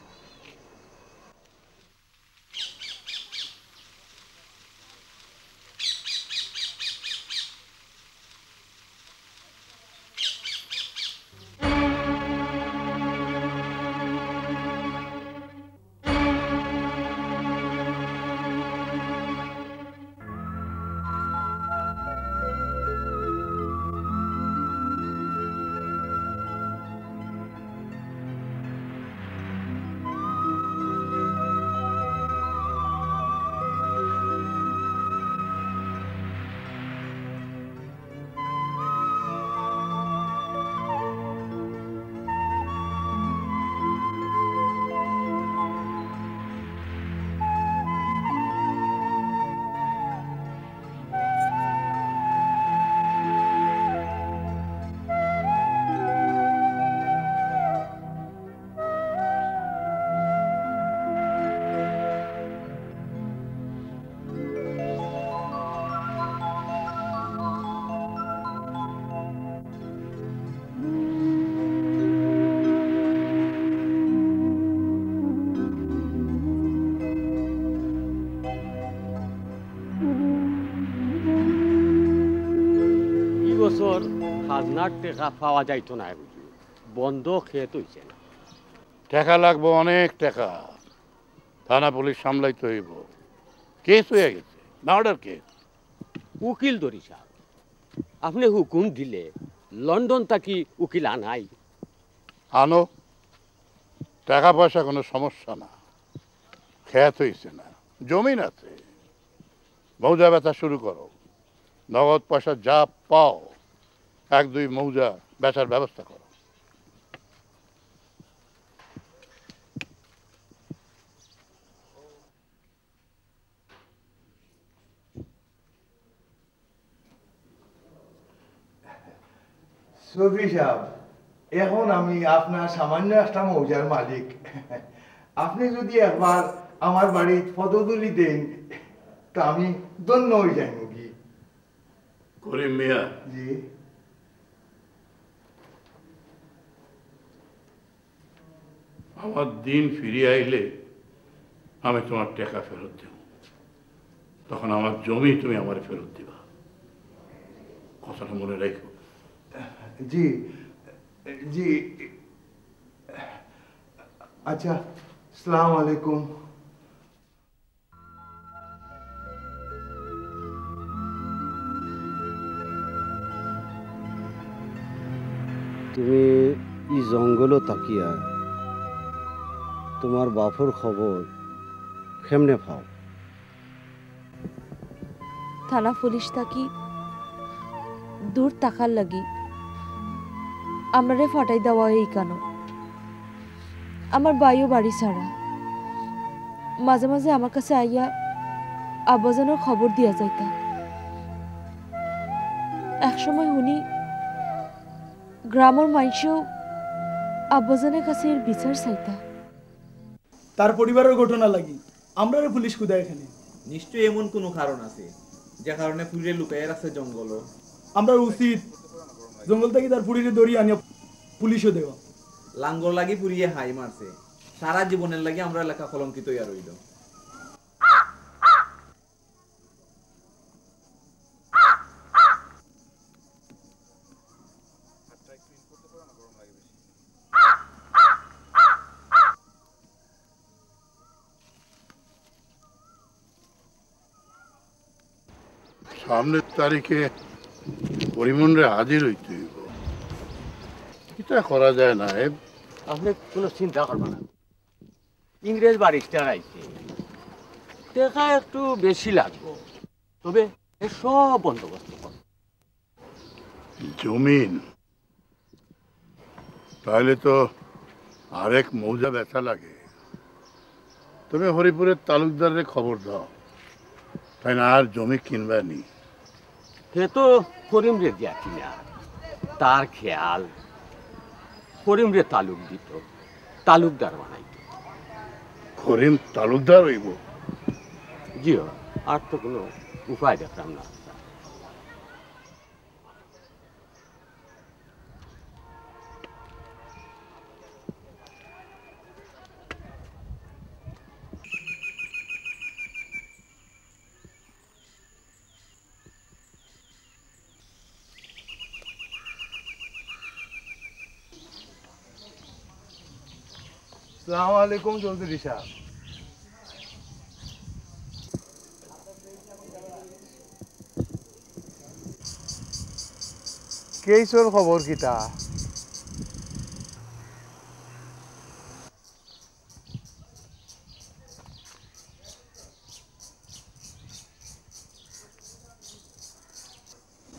খাজনার টাকা পাওয়া যাইতো না, বন্ধ খেত হইছে না। টাকা লাগবো, অনেক টাকা। থানা পুলিশ সামলাইতে হইব। কেস হয়ে গেছে, মার্ডার কেস। উকিল ধরি সাহেব, আপনি হুকুম দিলে লন্ডন থাকি উকিল আনাই। আনো, টাকা পয়সা কোনো সমস্যা না। খেত হইছে না, জমিন আছে। মৌজা বেচা শুরু করো। নগদ পয়সা যা পাও 1-2 মৌজা বেচার ব্যবস্থা করো। চৌধুরী সাহেব, এখন আমি আপনার সামান্য একটা মৌজার মালিক। আপনি যদি একবার আমার বাড়ির পদধূলি দেন তা আমি ধন্য হয়ে যাই। মুগি করিম মিয়া, জি, আমার দিন ফিরিয়ে আইলে আমি তোমার টাকা ফেরত দেব। তখন আমার জমি তুমি আমার ফেরত দিবা। কথাটা মনে রাখো। জি জি আচ্ছা আসসালামু আলাইকুম। তুমি ই জঙ্গলও তাকিয়া তোমার বাপর খবর কেমনে পাও? থানা পুলিশ থাকি দূর তাকার লাগি আমারে ফাটাই দেওয়া এই কেন? আমার ভাইও বাড়ি ছাড়া, মাঝে মাঝে আমার কাছে আইয়া আব্বাজানের খবর দিয়া যাইতা। একসময় শুনি গ্রামের মানুষও আব্বাজানের কাছে এর বিচার চাইতা। তার পরিবারের ঘটনা লাগি আমরা পুলিশ খুদা এখানে নিশ্চয়ই এমন কোনো কারণ আছে যে কারণে পুলিশে লুকায় আছে জঙ্গল। আমরা উচিত জঙ্গল থেকে তার পুলিশে দড়ি আনিয়া পুলিশও দেওয়া। লাঙ্গল লাগি পুরিয়ে হাই মারছে, সারা জীবনের লাগি আমরা এলাকা কলঙ্কিত হইয়া রইল। সামনের তারিখে পরিমণ্ডে হাজির হইতে হইব। এটা করা যায় না। আপনি কোনো চিন্তা করবেন না, ইংরেজ বারিস্টার আইছে, টাকা একটু বেশি লাগবে, তবে সব বন্দোবস্ত করব। জমিন তাহলে তো আরেক মৌজা ব্যথা লাগে। তুমি হরিপুরের তালুকদারের খবর দাও, তাই না আর জমি কিনবে নি। সে তো করিম রে দিয়া কিনা, তার খেয়াল করিম রে তালুক দিত, তালুকদার বানাইত। করিম তালুকদার হইব? জিও, আর তো কোনো উপায় দেখলাম না। আসসালামু আলাইকুম চৌধুরী সাহেব। কেইসর খবর কিটা?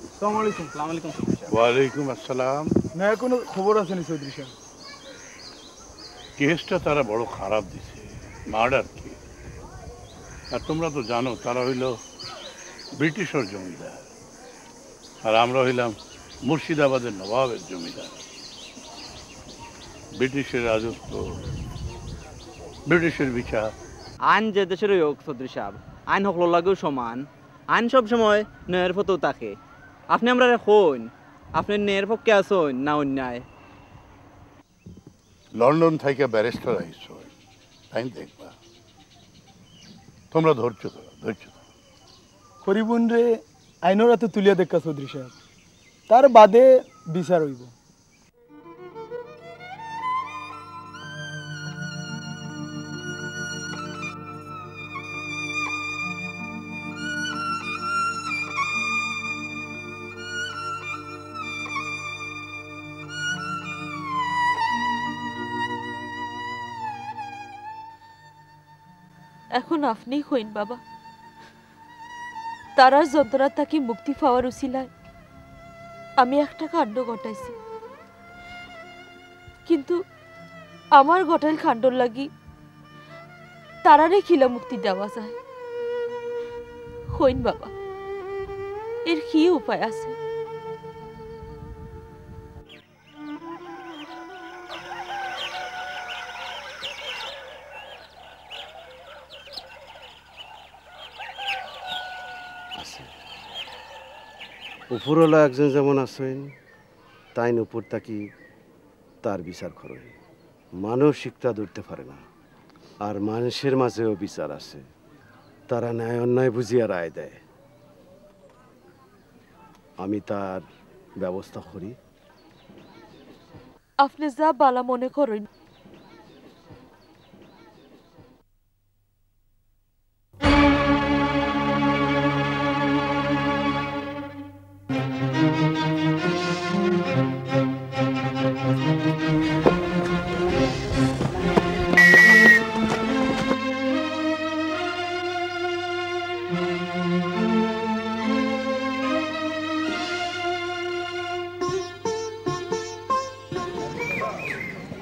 আসসালামু আলাইকুম। আসসালামু আলাইকুম চৌধুরী সাহেব। ওয়ালাইকুম আসসালাম। না কোনো খবর আছে নি চৌধুরী সাহেব? কেসটা তারা বড় খারাপ দিছে, মার্ডার কেস। আর তোমরা তো জানো তারা হইল ব্রিটিশের জমিদার, আর আমরা হইলাম মুর্শিদাবাদের নবাবের জমিদার। ব্রিটিশের রাজত্ব, ব্রিটিশের বিচার। আইন যে দেশেরই হোক চৌধুরী সাহেব, আইন হকল লাগেও সমান। আইন সব সময় ন্যায়ের পথেও থাকে। আপনি আমরা হইন, আপনি ন্যায়ের পক্ষে আসুন না অন্যায়। লন্ডন থেকে ব্যারিস্টার আইস, তাই দেখবা। তোমরা ধৈর্য ধরো, ধৈর্য ধরো। হরিবুন রে আইনের হাতে তুলিয়া দেখা চৌধুরী সাহেব, তার বাদে বিচার হইব। এখন আপনিই হইন বাবা, তারার যন্ত্রণা তাকে মুক্তি পাওয়ার উছিলায় আমি একটা কাণ্ড ঘটাইছি, কিন্তু আমার ঘটাইল কাণ্ডর লাগি তারারে খিলা মুক্তি দেওয়া যায়? হইন বাবা, এর কি উপায় আছে? উপরওয়ালা একজন যেমন আছেন, তাই উপর তাকি তার বিচার করেন। মানসিকতা ধরতে পারে না, আর মানুষের মাঝেও বিচার আছে, তারা ন্যায় অন্যায় বুঝিয়া রায় দেয়। আমি তার ব্যবস্থা করি। আপনি যা বালা মনে করেন।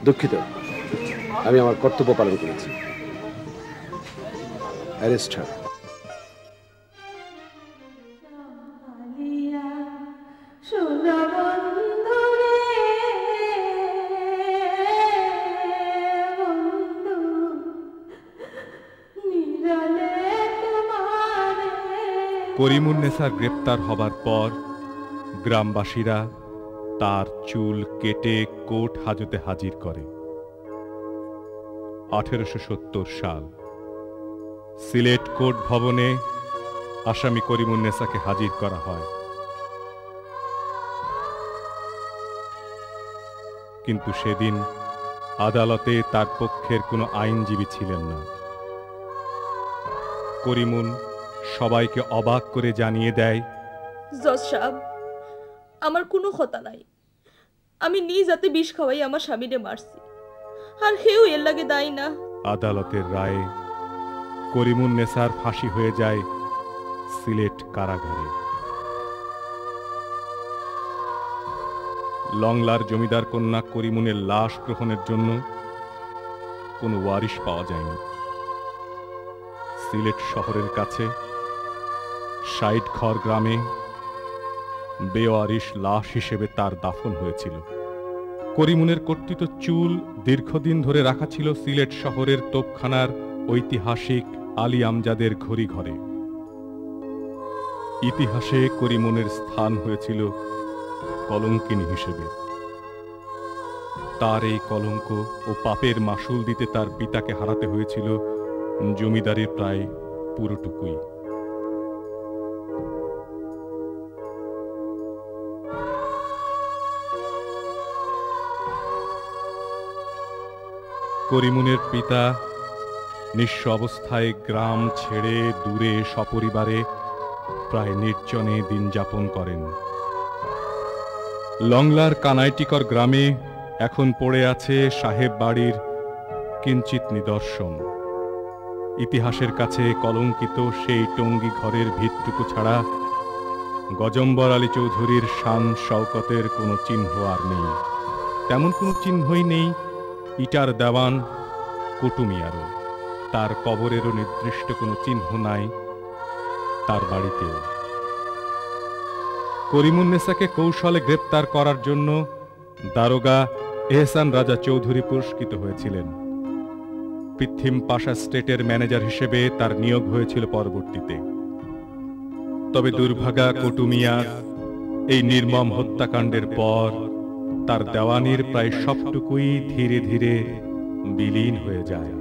দুঃখিত, আমি আমার কর্তব্য পালন করেছি। অ্যারেস্ট হার। করিমুন্নেসার গ্রেপ্তার হবার পর গ্রামবাসীরা তার চুল কেটে কোর্ট হাজতে হাজির করে। 1870 সাল সিলেট কোর্ট ভবনে আসামি করিমুন্নেসাকে হাজির করা হয়, কিন্তু সেদিন আদালতে তার পক্ষের কোনো আইনজীবী ছিলেন না। করিমুন সবাইকে অবাক করে জানিয়ে দেয়, জজ সাহেব, আমার কোনো কথা নাই। আমি নিজ হাতে বিষ খাওয়াই আমার স্বামীরে মারছি, আর হেউ এর লাগে দায়ী না। আদালতের রায়ে করিমুন্নেসার ফাঁসি হয়ে যায় সিলেট কারাগারে। লংলার জমিদার কন্যা করিমুনের লাশ গ্রহণের জন্য কোনো ওয়ারিশ পাওয়া যায়নি। সিলেট শহরের কাছে ষাটঘর গ্রামে বেওয়ারিশ লাশ হিসেবে তার দাফন হয়েছিল। করিমুনের কর্তৃত চুল দীর্ঘদিন ধরে রাখা ছিল সিলেট শহরের তোপখানার ঐতিহাসিক আলী আমজাদের ঘড়ি ঘরে। ইতিহাসে করিমুনের স্থান হয়েছিল কলঙ্কিনী হিসেবে। তার এই কলঙ্ক ও পাপের মাসুল দিতে তার পিতাকে হারাতে হয়েছিল জমিদারির প্রায় পুরোটুকুই। করিমুনের পিতা নিঃস্ব অবস্থায় গ্রাম ছেড়ে দূরে সপরিবারে প্রায় নির্জনে দিন যাপন করেন। লংলার কানাইটিকর গ্রামে এখন পড়ে আছে সাহেব বাড়ির কিঞ্চিত নিদর্শন। ইতিহাসের কাছে কলঙ্কিত সেই টঙ্গী ঘরের ভিতটুকু ছাড়া গজম্বর আলী চৌধুরীর শান শওকতের কোনো চিহ্ন আর নেই। তেমন কোনো চিহ্নই নেই ইটার দেওয়ান কুটুমিয়ারও। তার কবরেরও নির্দিষ্ট কোনো চিহ্ন নাই তার বাড়িতেও। করিমুন্নেসাকে কৌশলে গ্রেপ্তার করার জন্য দারোগা এহসান রাজা চৌধুরী পুরস্কৃত হয়েছিলেন। পৃথিম পাশা স্টেটের ম্যানেজার হিসেবে তার নিয়োগ হয়েছিল পরবর্তীতে। তবে দুর্ভাগা কুটুমিয়া এই নির্মম হত্যাকাণ্ডের পর তার দেওয়ানির প্রায় সবটুকুই ধীরে ধীরে বিলীন হয়ে যায়।